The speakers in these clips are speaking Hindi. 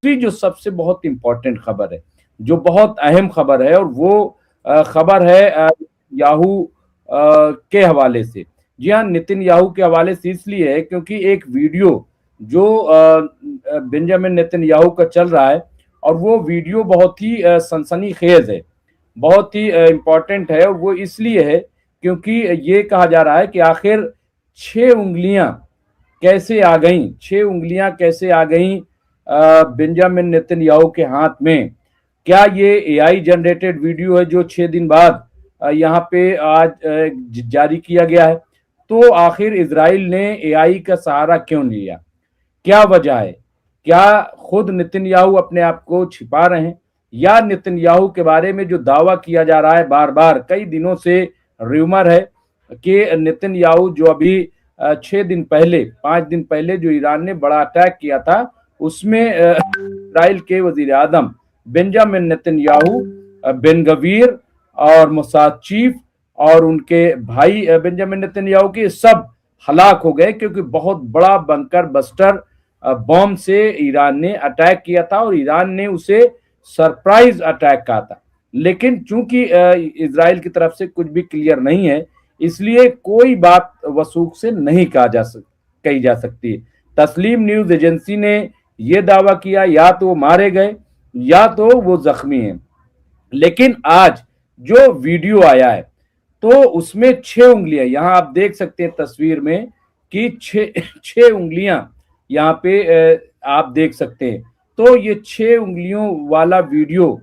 दूसरी जो सबसे बहुत इंपॉर्टेंट खबर है, जो बहुत अहम खबर है, और वो खबर है याहू के हवाले से। जी हाँ, नितिन याहू के हवाले से इसलिए है क्योंकि एक वीडियो जो बेंजामिन नेतन्याहू का चल रहा है, और वो वीडियो बहुत ही सनसनीखेज है, बहुत ही इम्पोर्टेंट है। और वो इसलिए है क्योंकि ये कहा जा रहा है कि आखिर 6 उंगलियां कैसे आ गईं, 6 उंगलियां कैसे आ गईं बेंजामिन नेतन्याहू के हाथ में। क्या ये एआई जनरेटेड वीडियो है जो 6 दिन बाद यहाँ पे आज जारी किया गया है? तो आखिर इजराइल ने एआई का सहारा क्यों लिया? क्या वजह है? क्या खुद नेतन्याहू अपने आप को छिपा रहे हैं, या नेतन्याहू के बारे में जो दावा किया जा रहा है बार बार कई दिनों से, र्यूमर है कि नेतन्याहू जो अभी 6 दिन पहले, 5 दिन पहले जो ईरान ने बड़ा अटैक किया था, उसमें इजराइल के वजीर आजम बेंजामिन नेतन्याहू, बेन गवीर और मोसाद चीफ और उनके भाई बेंजामिन नेतन्याहू के सब हलाक हो गए, क्योंकि बहुत बड़ा बंकर बस्टर बॉम्ब से ईरान ने अटैक किया था, और ईरान ने उसे सरप्राइज अटैक कहा था। लेकिन चूंकि इजराइल की तरफ से कुछ भी क्लियर नहीं है, इसलिए कोई बात वसूख से नहीं कही जा सकती। तस्लीम न्यूज एजेंसी ने यह दावा किया या तो वो मारे गए या तो वो जख्मी हैं। लेकिन आज जो वीडियो आया है, तो उसमें 6 उंगलियां, यहां आप देख सकते हैं तस्वीर में कि 6 उंगलियां यहाँ पे आप देख सकते हैं। तो ये 6 उंगलियों वाला वीडियो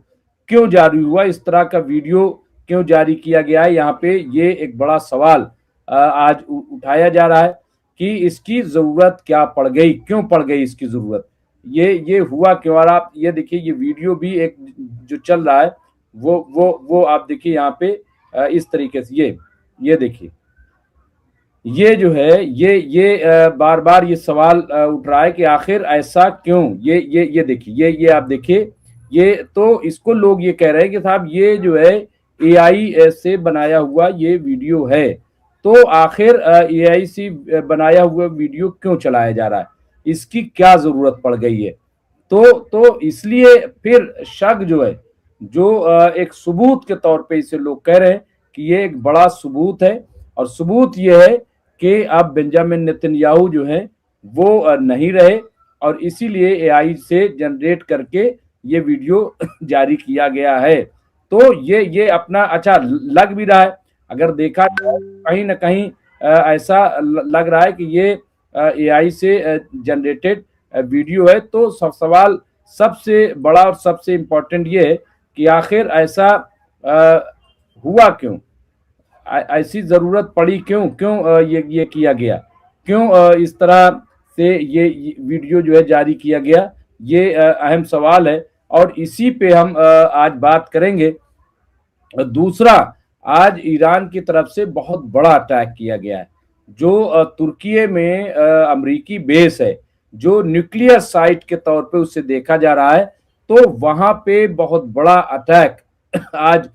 क्यों जारी हुआ, इस तरह का वीडियो क्यों जारी किया गया है, यहाँ पे ये एक बड़ा सवाल आज उठाया जा रहा है कि इसकी जरूरत क्या पड़ गई, क्यों पड़ गई इसकी जरूरत, ये हुआ क्यों। और आप ये देखिए, ये वीडियो भी एक जो चल रहा है, वो आप देखिए यहाँ पे इस तरीके से, ये देखिए, ये जो है, ये बार बार ये सवाल उठ रहा है कि आखिर ऐसा क्यों। ये देखिए, ये आप देखिए, ये तो इसको लोग ये कह रहे हैं कि साहब ये जो है एआई से बनाया हुआ ये वीडियो है। तो आखिर एआई से बनाया हुआ वीडियो क्यों चलाया जा रहा है, इसकी क्या जरूरत पड़ गई है? तो इसलिए फिर शक जो है, जो एक सबूत के तौर पे इसे लोग कह रहे हैं कि ये एक बड़ा सबूत है, और सबूत ये है कि अब बेंजामिन नेतन्याहू जो है वो नहीं रहे, और इसीलिए एआई से जनरेट करके ये वीडियो जारी किया गया है। तो ये अपना अच्छा लग भी रहा है, अगर देखा जाए कहीं ना कहीं ऐसा लग रहा है कि ये एआई से जनरेटेड वीडियो है। तो सब सवाल सबसे बड़ा और सबसे इम्पोर्टेंट ये है कि आखिर ऐसा हुआ क्यों, ऐसी जरूरत पड़ी क्यों, ये किया गया, क्यों इस तरह से ये वीडियो जो है जारी किया गया, ये अहम सवाल है, और इसी पे हम आज बात करेंगे। दूसरा, आज ईरान की तरफ से बहुत बड़ा अटैक किया गया है, जो तुर्की में अमेरिकी बेस है, जो न्यूक्लियर साइट के तौर पे उसे देखा जा रहा है। तो वहां पे बहुत बड़ा अटैक आज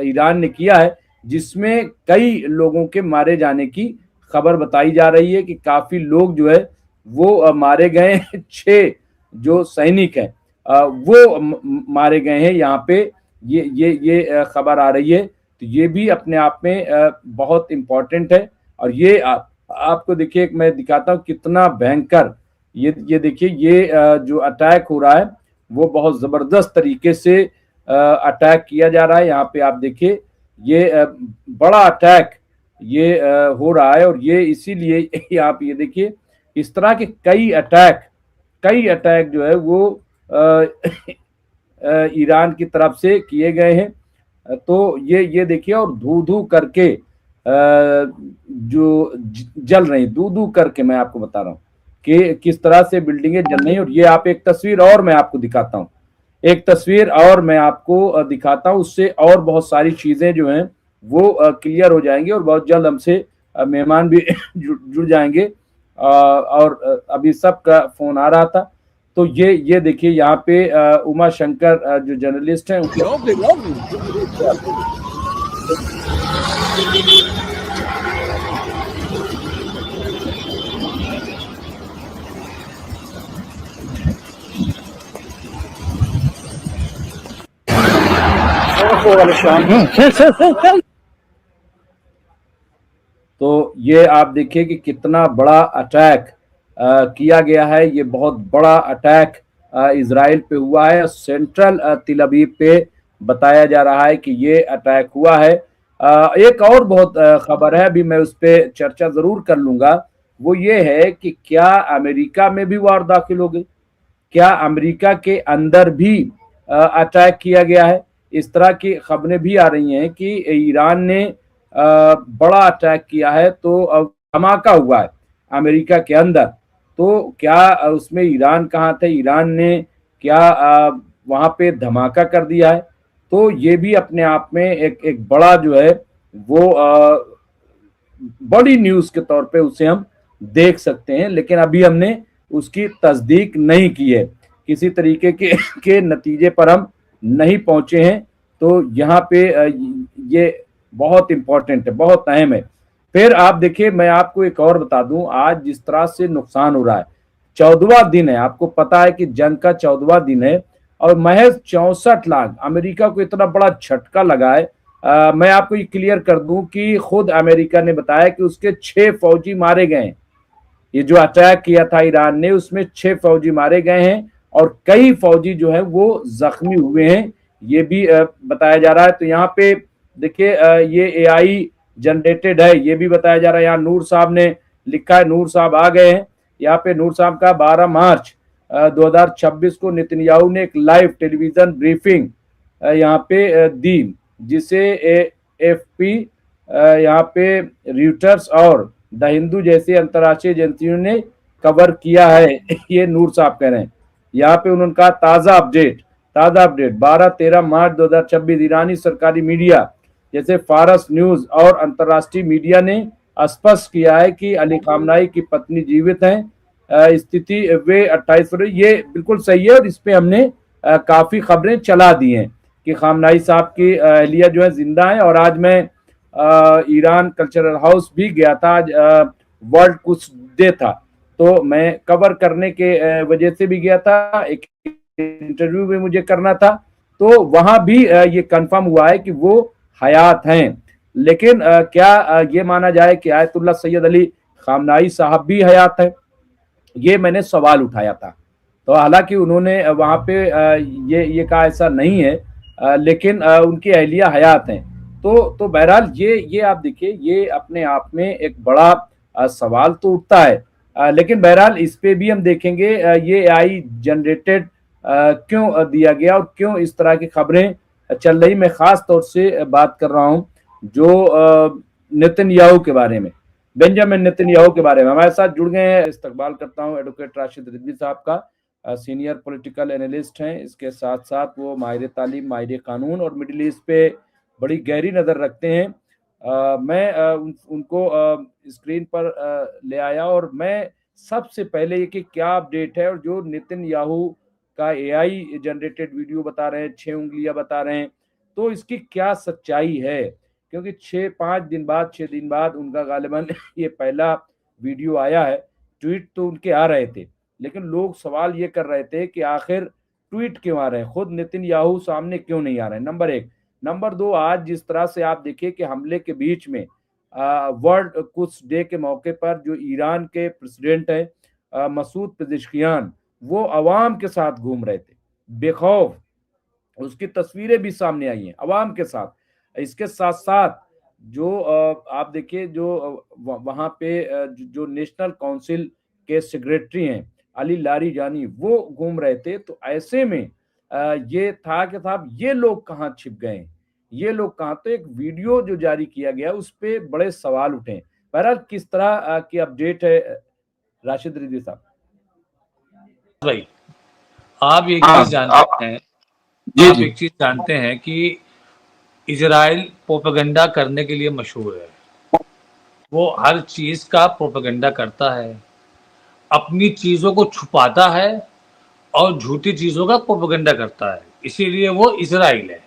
ईरान ने किया है, जिसमें कई लोगों के मारे जाने की खबर बताई जा रही है कि काफी लोग जो है वो मारे गए। 6 जो सैनिक हैं वो मारे गए हैं, यहाँ पे ये खबर आ रही है। तो ये भी अपने आप में बहुत इम्पोर्टेंट है। और ये आपको देखिए, मैं दिखाता हूँ कितना भयंकर, ये देखिए, ये जो अटैक हो रहा है वो बहुत जबरदस्त तरीके से अटैक किया जा रहा है। यहाँ पे आप देखिए, ये बड़ा अटैक ये हो रहा है, और ये इसीलिए आप ये देखिए, इस तरह के कई अटैक जो है वो ईरान की तरफ से किए गए हैं। तो ये देखिए, और धू धू करके जो जल रही, धू धू करके मैं आपको बता रहा हूँ कि किस तरह से बिल्डिंगें जल रही हैं। और ये आप एक तस्वीर और मैं आपको दिखाता हूँ, उससे और बहुत सारी चीजें जो हैं वो क्लियर हो जाएंगी, और बहुत जल्द हमसे मेहमान भी जुड़ जाएंगे। और अभी सबका फोन आ रहा था। तो ये देखिए, यहाँ पे उमा शंकर जो जर्नलिस्ट हैं तो ये आप देखिए कि कितना बड़ा अटैक किया गया है। ये बहुत बड़ा अटैक इजराइल पे हुआ है। सेंट्रल तिल अवीव पे बताया जा रहा है कि ये अटैक हुआ है। एक और बहुत खबर है, अभी मैं उस पर चर्चा जरूर कर लूंगा। वो ये है कि क्या अमेरिका में भी वार दाखिल हो गई, क्या अमेरिका के अंदर भी अटैक किया गया है। इस तरह की खबरें भी आ रही हैं कि ईरान ने बड़ा अटैक किया है, तो धमाका हुआ है अमेरिका के अंदर। तो क्या उसमें ईरान कहाँ थे, ईरान ने क्या वहां पे धमाका कर दिया है। तो ये भी अपने आप में एक बड़ा जो है वो बड़ी न्यूज के तौर पे उसे हम देख सकते हैं। लेकिन अभी हमने उसकी तस्दीक नहीं की है, किसी तरीके के नतीजे पर हम नहीं पहुंचे हैं। तो यहाँ पे ये बहुत इंपॉर्टेंट है, बहुत अहम है। फिर आप देखिए, मैं आपको एक और बता दूं, आज जिस तरह से नुकसान हो रहा है, 14वां दिन है, आपको पता है कि जंग का 14वां दिन है, और महज 64 लाख, अमेरिका को इतना बड़ा झटका लगा है। मैं आपको ये क्लियर कर दूं कि खुद अमेरिका ने बताया कि उसके 6 फौजी मारे गए हैं। ये जो अटैक किया था ईरान ने, उसमें 6 फौजी मारे गए हैं और कई फौजी जो है वो जख्मी हुए हैं, ये भी बताया जा रहा है। तो यहाँ पे देखिए, ये एआई जनरेटेड है, ये भी बताया जा रहा है। यहाँ नूर साहब ने लिखा है, नूर साहब आ गए हैं। यहाँ पे नूर साहब का 12 मार्च 2026 को नेतन्याहू ने एक लाइव टेलीविजन ब्रीफिंग यहाँ पे दी, जिसे एएफपी यहाँ पे रिटर्स और द हिंदू जैसे अंतर्राष्ट्रीय एजेंसियों ने कवर किया है। ये नूर साहब कह रहे हैं। यहाँ पे उन्होंने कहा ताजा अपडेट 12-13 मार्च 2026 ईरानी सरकारी मीडिया जैसे फारस न्यूज और अंतर्राष्ट्रीय मीडिया ने स्पष्ट किया है कि अली खामनाई की पत्नी जीवित हैं। स्थिति वे 28 फरवरी, ये बिल्कुल सही है और इस पे हमने काफी खबरें चला दी हैं कि खामनाई साहब की अहलिया जो है जिंदा है। और आज मैं ईरान कल्चरल हाउस भी गया था, आज वर्ल्ड कुछ डे था, तो मैं कवर करने के वजह से भी गया था, एक इंटरव्यू भी मुझे करना था। तो वहां भी ये कंफर्म हुआ है कि वो हयात हैं। लेकिन क्या ये माना जाए कि आयतुल्ला सैयद अली खामनाई साहब भी हयात है, ये मैंने सवाल उठाया था। तो हालांकि उन्होंने वहां पे ये कहा ऐसा नहीं है, लेकिन उनकी अहलिया हयात हैं। तो बहरहाल ये आप देखिए, ये अपने आप में एक बड़ा सवाल तो उठता है। लेकिन बहरहाल इस पे भी हम देखेंगे ये एआई जनरेटेड क्यों दिया गया और क्यों इस तरह की खबरें चल रही। मैं खास तौर से बात कर रहा हूं जो नेतन्याहू के बारे में, बेंजामिन नेतन्याहू के बारे में। हमारे साथ जुड़ गए हैं, इस्तकबाल करता हूं एडवोकेट राशिद रिजवी साहब का। सीनियर पॉलिटिकल एनालिस्ट हैं, इसके साथ साथ वो माहिर तालीम, माहिर कानून और मिडिल ईस्ट पे बड़ी गहरी नज़र रखते हैं। मैं उनको स्क्रीन पर ले आया और मैं सबसे पहले ये कि क्या अपडेट है, और जो नेतन्याहू का एआई जनरेटेड वीडियो बता रहे हैं, 6 उंगलियां बता रहे हैं, तो इसकी क्या सच्चाई है। क्योंकि 6 दिन बाद उनका गालिबन ये पहला वीडियो आया है। ट्वीट तो उनके आ रहे थे, लेकिन लोग सवाल ये कर रहे थे कि आखिर ट्वीट क्यों आ रहे हैं, खुद नेतन्याहू सामने क्यों नहीं आ रहे हैं, नंबर 1। नंबर 2, आज जिस तरह से आप देखिए कि हमले के बीच में वर्ल्ड कुछ डे के मौके पर जो ईरान के प्रेसिडेंट है मसूद पेजेश्कियान, वो अवाम के साथ घूम रहे थे बेखौफ, उसकी तस्वीरें भी सामने आई हैं अवाम के साथ। इसके साथ साथ जो आप देखिए जो वहां पे जो नेशनल काउंसिल के सेक्रेटरी हैं अली लारी जानी, वो घूम रहे थे। तो ऐसे में ये था कि साहब ये लोग कहाँ छिप गए, ये लोग कहाँ। तो एक वीडियो जो जारी किया गया उस पे बड़े सवाल उठे। बहरहाल किस तरह की अपडेट है राशिद रिजवी साहब? भाई, आप एक चीज जानते हैं, आप एक चीज जानते हैं कि इजराइल प्रोपेगेंडा करने के लिए मशहूर है। वो हर चीज का प्रोपेगेंडा करता है, अपनी चीजों को छुपाता है और झूठी चीजों का प्रोपेगेंडा करता है, इसीलिए वो इजराइल है।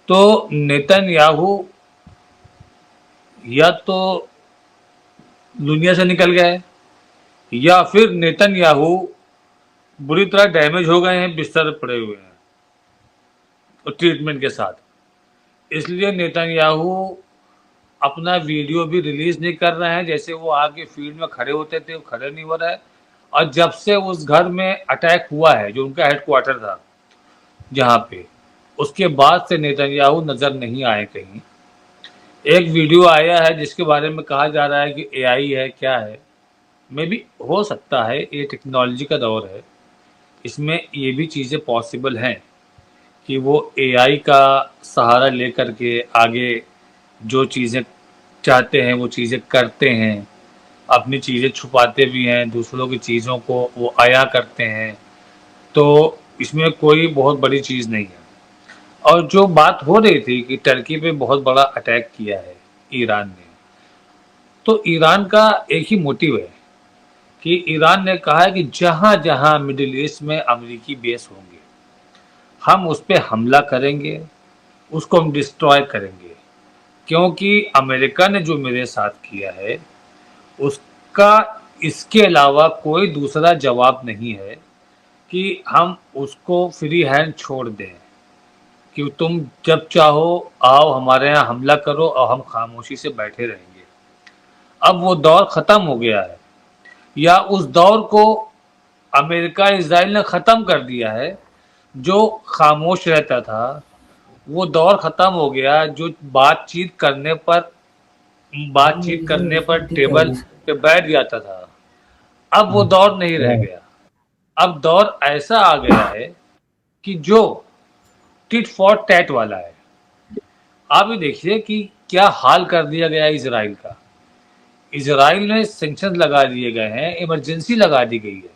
तो नेतन्याहू या तो दुनिया से निकल गए या फिर नेतन्याहू बुरी तरह डैमेज हो गए हैं, बिस्तर पर पड़े हुए हैं और ट्रीटमेंट के साथ। इसलिए नेतन्याहू अपना वीडियो भी रिलीज नहीं कर रहे हैं। जैसे वो आगे फील्ड में खड़े होते थे, वो खड़े नहीं हो रहा है। और जब से उस घर में अटैक हुआ है, जो उनका हेडक्वार्टर था जहाँ पे, उसके बाद से नेतन्याहू नजर नहीं आए कहीं। एक वीडियो आया है जिसके बारे में कहा जा रहा है कि एआई है, क्या है, मे भी हो सकता है, ये टेक्नोलॉजी का दौर है, इसमें ये भी चीज़ें पॉसिबल हैं कि वो एआई का सहारा लेकर के आगे जो चीज़ें चाहते हैं वो चीज़ें करते हैं, अपनी चीज़ें छुपाते भी हैं, दूसरों की चीज़ों को वो आया करते हैं। तो इसमें कोई बहुत बड़ी चीज़ नहीं है। और जो बात हो रही थी कि टर्की पे बहुत बड़ा अटैक किया है ईरान ने, तो ईरान का एक ही मोटिव है कि ईरान ने कहा है कि जहाँ जहाँ मिडिल ईस्ट में अमेरिकी बेस होंगे, हम उस पर हमला करेंगे, उसको हम डिस्ट्रॉय करेंगे। क्योंकि अमेरिका ने जो मेरे साथ किया है उसका इसके अलावा कोई दूसरा जवाब नहीं है कि हम उसको फ्री हैंड छोड़ दें, कि तुम जब चाहो आओ हमारे यहाँ हमला करो और हम खामोशी से बैठे रहेंगे। अब वो दौर ख़त्म हो गया है, या उस दौर को अमेरिका इजराइल ने ख़त्म कर दिया है। जो खामोश रहता था वो दौर ख़त्म हो गया, जो बातचीत करने पर टेबल पे बैठ जाता था, अब वो दौर नहीं रह गया। अब दौर ऐसा आ गया है कि जो टिट फॉर टैट वाला है। आप ये देखिए कि क्या हाल कर दिया गया है इजराइल का। इजराइल में सैंक्शन लगा दिए गए हैं, इमरजेंसी लगा दी गई है,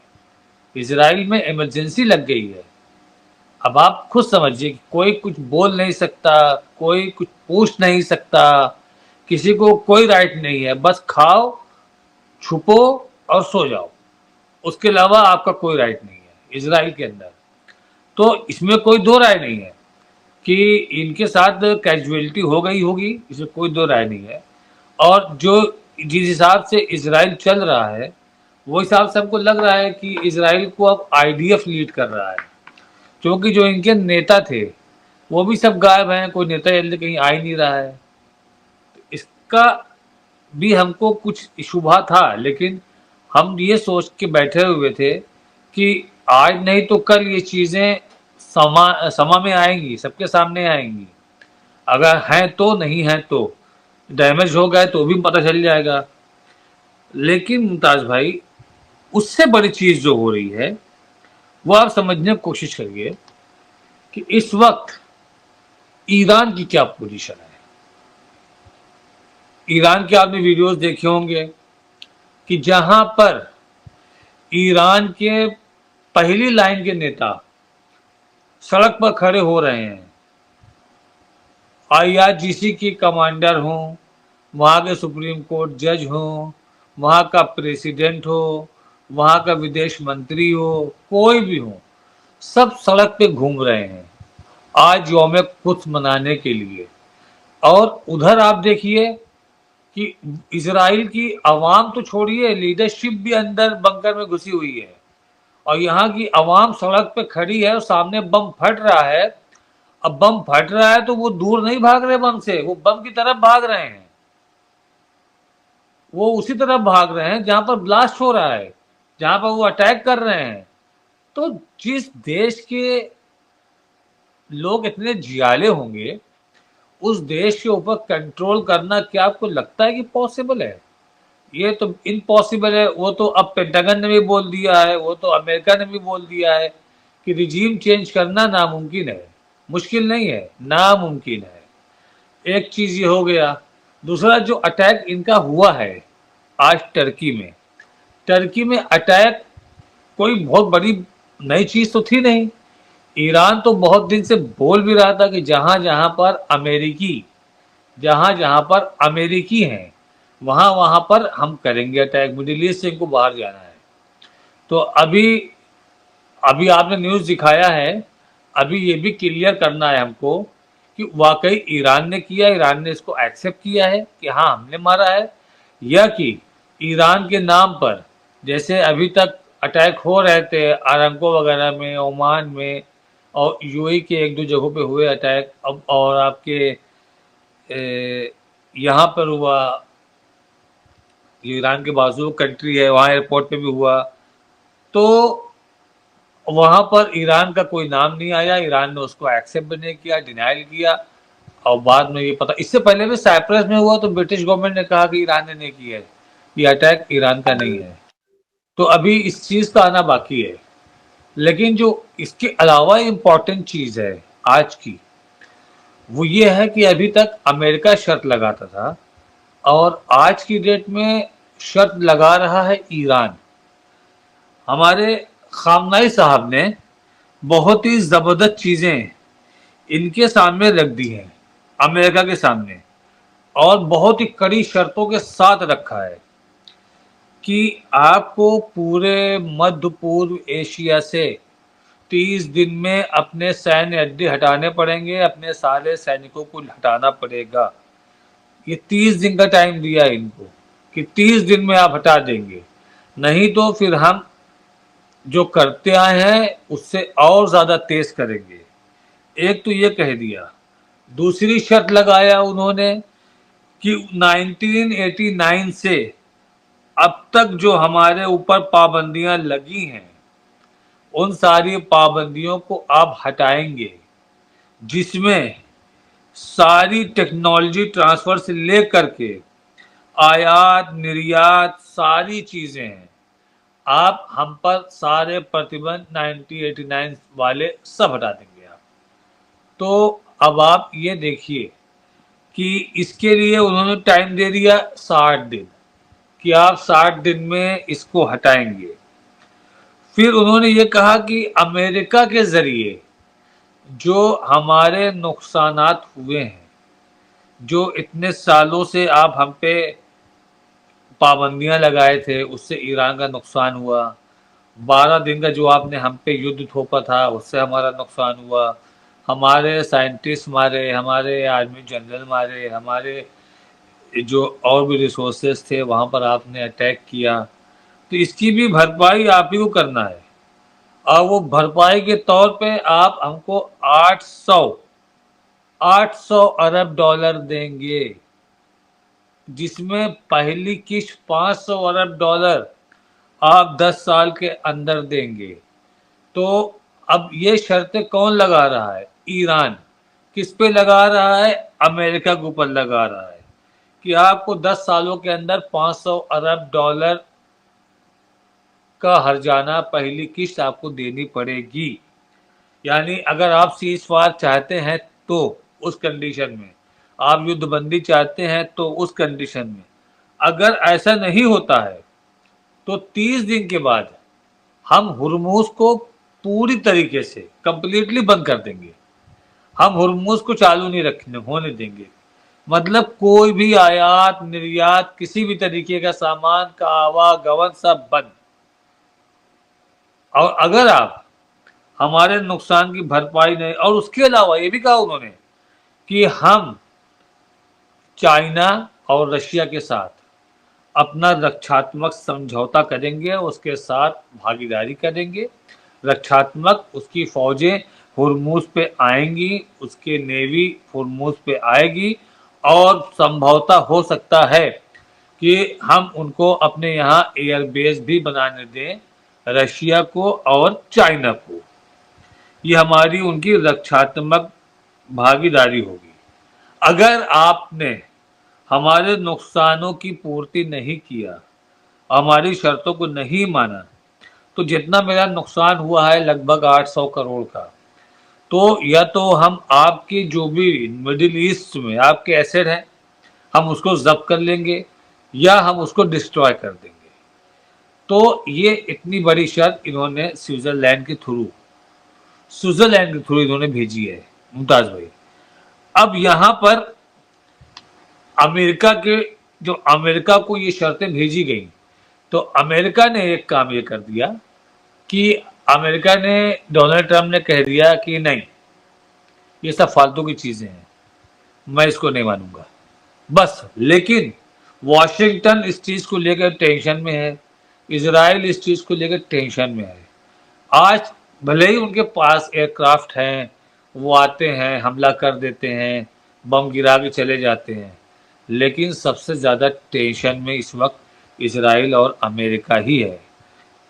इजराइल में इमरजेंसी लग गई है। अब आप खुद समझिए कि कोई कुछ बोल नहीं सकता, कोई कुछ पूछ नहीं सकता, किसी को कोई राइट नहीं है, बस खाओ, छुपो और सो जाओ। उसके अलावा आपका कोई राइट नहीं है इजराइल के अंदर। तो इसमें कोई दो राय नहीं है कि इनके साथ कैजुअलिटी हो गई होगी, इसमें कोई दो राय नहीं है। और जो जिस हिसाब से इजराइल चल रहा है वो हिसाब से हमको लग रहा है कि इजराइल को अब आईडीएफ लीड कर रहा है, क्योंकि जो इनके नेता थे वो भी सब गायब हैं, कोई नेता जल्दी कहीं आ ही नहीं रहा है। तो इसका भी हमको कुछ शुबा था, लेकिन हम ये सोच के बैठे हुए थे कि आज नहीं तो कल ये चीज़ें समा में आएंगी, सबके सामने आएंगी। अगर हैं तो, नहीं हैं तो, डैमेज हो गए तो भी पता चल जाएगा। लेकिन मुमताज भाई, उससे बड़ी चीज़ जो हो रही है वो आप समझने की कोशिश करिए कि इस वक्त ईरान की क्या पोजीशन है। ईरान के आपने वीडियोस देखे होंगे कि जहां पर ईरान के पहली लाइन के नेता सड़क पर खड़े हो रहे हैं, आईआरजीसी के कमांडर हों, वहाँ के सुप्रीम कोर्ट जज हों, वहाँ का प्रेसिडेंट हो, वहाँ का विदेश मंत्री हो, कोई भी हो, सब सड़क पे घूम रहे हैं आज यौम कुद्स मनाने के लिए। और उधर आप देखिए कि इजराइल की आवाम तो छोड़िए, लीडरशिप भी अंदर बंकर में घुसी हुई है, और यहाँ की आवाम सड़क पे खड़ी है और सामने बम फट रहा है। अब बम फट रहा है तो वो दूर नहीं भाग रहे बम से, वो बम की तरफ भाग रहे हैं, वो उसी तरफ भाग रहे हैं जहां पर ब्लास्ट हो रहा है, जहां पर वो अटैक कर रहे हैं। तो जिस देश के लोग इतने जियाले होंगे, उस देश के ऊपर कंट्रोल करना क्या आपको लगता है कि पॉसिबल है? ये तो इम्पॉसिबल है। वो तो अब पेंटागन ने भी बोल दिया है, वो तो अमेरिका ने भी बोल दिया है कि रिजीम चेंज करना नामुमकिन है, मुश्किल नहीं है, नामुमकिन है। एक चीज़ ये हो गया। दूसरा, जो अटैक इनका हुआ है आज टर्की में अटैक कोई बहुत बड़ी नई चीज़ तो थी नहीं। ईरान तो बहुत दिन से बोल भी रहा था कि जहाँ जहाँ पर अमेरिकी हैं वहाँ वहाँ पर हम करेंगे अटैक, मिडिल ईस्ट से इनको बाहर जाना है। तो अभी अभी आपने न्यूज़ दिखाया है, अभी ये भी क्लियर करना है हमको कि वाकई ईरान ने किया, ईरान ने इसको एक्सेप्ट किया है कि हाँ हमने मारा है, या कि ईरान के नाम पर जैसे अभी तक अटैक हो रहे थे आरामको वगैरह में, ओमान में, और यूएई के एक दो जगहों पे हुए अटैक, अब और आपके यहाँ पर हुआ, ईरान के बाजू कंट्री है, वहाँ एयरपोर्ट पे भी हुआ, तो वहाँ पर ईरान का कोई नाम नहीं आया, ईरान ने उसको एक्सेप्ट भी नहीं किया, डिनाइल किया। और बाद में ये पता, इससे पहले भी साइप्रस में हुआ तो ब्रिटिश गवर्नमेंट ने कहा कि ईरान ने नहीं किया है, ये अटैक ईरान का नहीं है। तो अभी इस चीज़ का आना बाकी है। लेकिन जो इसके अलावा इम्पॉर्टेंट चीज़ है आज की, वो ये है कि अभी तक अमेरिका शर्त लगाता था और आज की डेट में शर्त लगा रहा है ईरान। हमारे खामनाई साहब ने बहुत ही ज़बरदस्त चीज़ें इनके सामने रख दी हैं, अमेरिका के सामने, और बहुत ही कड़ी शर्तों के साथ रखा है कि आपको पूरे मध्य पूर्व एशिया से 30 दिन में अपने सैन्य अड्डे हटाने पड़ेंगे, अपने सारे सैनिकों को हटाना पड़ेगा। ये 30 दिन का टाइम दिया है इनको कि 30 दिन में आप हटा देंगे, नहीं तो फिर हम जो करते आए हैं उससे और ज़्यादा तेज करेंगे। एक तो ये कह दिया, दूसरी शर्त लगाया उन्होंने कि 1989 से अब तक जो हमारे ऊपर पाबंदियां लगी हैं उन सारी पाबंदियों को आप हटाएंगे, जिसमें सारी टेक्नोलॉजी ट्रांसफर से लेकर के आयात निर्यात सारी चीज़ें हैं, आप हम पर सारे प्रतिबंध 1989 वाले सब हटा देंगे आप। तो अब आप ये देखिए कि इसके लिए उन्होंने टाइम दे दिया 60 दिन कि आप 60 दिन में इसको हटाएंगे। फिर उन्होंने ये कहा कि अमेरिका के ज़रिए जो हमारे नुकसानात हुए हैं, जो इतने सालों से आप हम पे पाबंदियां लगाए थे, उससे ईरान का नुकसान हुआ। 12 दिन का जो आपने हम पे युद्ध थोपा था उससे हमारा नुकसान हुआ, हमारे साइंटिस्ट मारे, हमारे आर्मी जनरल मारे, हमारे जो और भी रिसोर्सेज थे वहाँ पर आपने अटैक किया, तो इसकी भी भरपाई आप ही को करना है। और वो भरपाई के तौर पे आप हमको 800 अरब डॉलर देंगे, जिसमें पहली किस्त 500 अरब डॉलर आप 10 साल के अंदर देंगे। तो अब ये शर्तें कौन लगा रहा है? ईरान। किस पे लगा रहा है? अमेरिका के ऊपर लगा रहा है कि आपको 10 सालों के अंदर 500 अरब डॉलर का हर्जाना पहली किस्त आपको देनी पड़ेगी। यानी अगर आप सीज फायर चाहते हैं तो उस कंडीशन में, आप युद्धबंदी चाहते हैं तो उस कंडीशन में, अगर ऐसा नहीं होता है तो 30 दिन के बाद हम हुर्मुज को पूरी तरीके से कंप्लीटली बंद कर देंगे। हम हुर्मुज को चालू नहीं रखने होने देंगे, मतलब कोई भी आयात निर्यात किसी भी तरीके का सामान का आवागमन सब बंद। और अगर आप हमारे नुकसान की भरपाई नहीं, और उसके अलावा ये भी कहा उन्होंने कि हम चाइना और रशिया के साथ अपना रक्षात्मक समझौता करेंगे, उसके साथ भागीदारी करेंगे, रक्षात्मक उसकी फौजें हुर्मुज पे आएंगी, उसके नेवी हुर्मुज पे आएगी, और संभवतः हो सकता है कि हम उनको अपने यहाँ एयरबेस भी बनाने दें, रशिया को और चाइना को। ये हमारी उनकी रक्षात्मक भागीदारी होगी। अगर आपने हमारे नुकसानों की पूर्ति नहीं किया, हमारी शर्तों को नहीं माना, तो जितना मेरा नुकसान हुआ है लगभग 800 करोड़ का, तो या तो हम आपकी जो भी मिडिल ईस्ट में आपके एसेट हैं हम उसको जब्त कर लेंगे, या हम उसको डिस्ट्रॉय कर देंगे। तो ये इतनी बड़ी शर्त इन्होंने स्विट्जरलैंड के थ्रू इन्होंने भेजी है मुमताज भाई। अब यहाँ पर अमेरिका को ये शर्तें भेजी गई, तो अमेरिका ने एक काम ये कर दिया कि अमेरिका ने, डोनाल्ड ट्रंप ने कह दिया कि नहीं, ये सब फालतू की चीजें हैं, मैं इसको नहीं मानूंगा बस। लेकिन वॉशिंगटन इस चीज को लेकर टेंशन में है, इजराइल इस चीज को लेकर टेंशन में है। आज भले ही उनके पास एयरक्राफ्ट हैं, वो आते हैं हमला कर देते हैं, बम गिरा के चले जाते हैं। लेकिन सबसे ज़्यादा टेंशन में इस वक्त इजराइल और अमेरिका ही है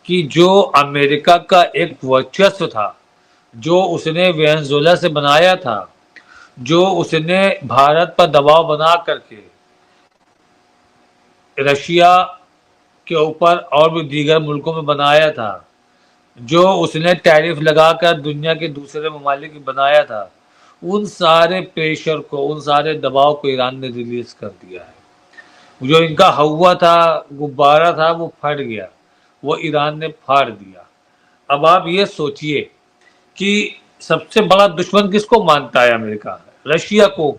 कि जो अमेरिका का एक वर्चस्व था, जो उसने वेनेजुएला से बनाया था, जो उसने भारत पर दबाव बना करके रशिया के ऊपर और भी दीगर मुल्कों में बनाया था, जो उसने टैरिफ लगाकर दुनिया के दूसरे ममालिक में बनाया था, उन सारे प्रेशर को, उन सारे दबाव को ईरान ने रिलीज कर दिया है। जो इनका हवा था, गुब्बारा था, वो फट गया, वो ईरान ने फाड़ दिया। अब आप ये सोचिए कि सबसे बड़ा दुश्मन किसको मानता है अमेरिका? रशिया को।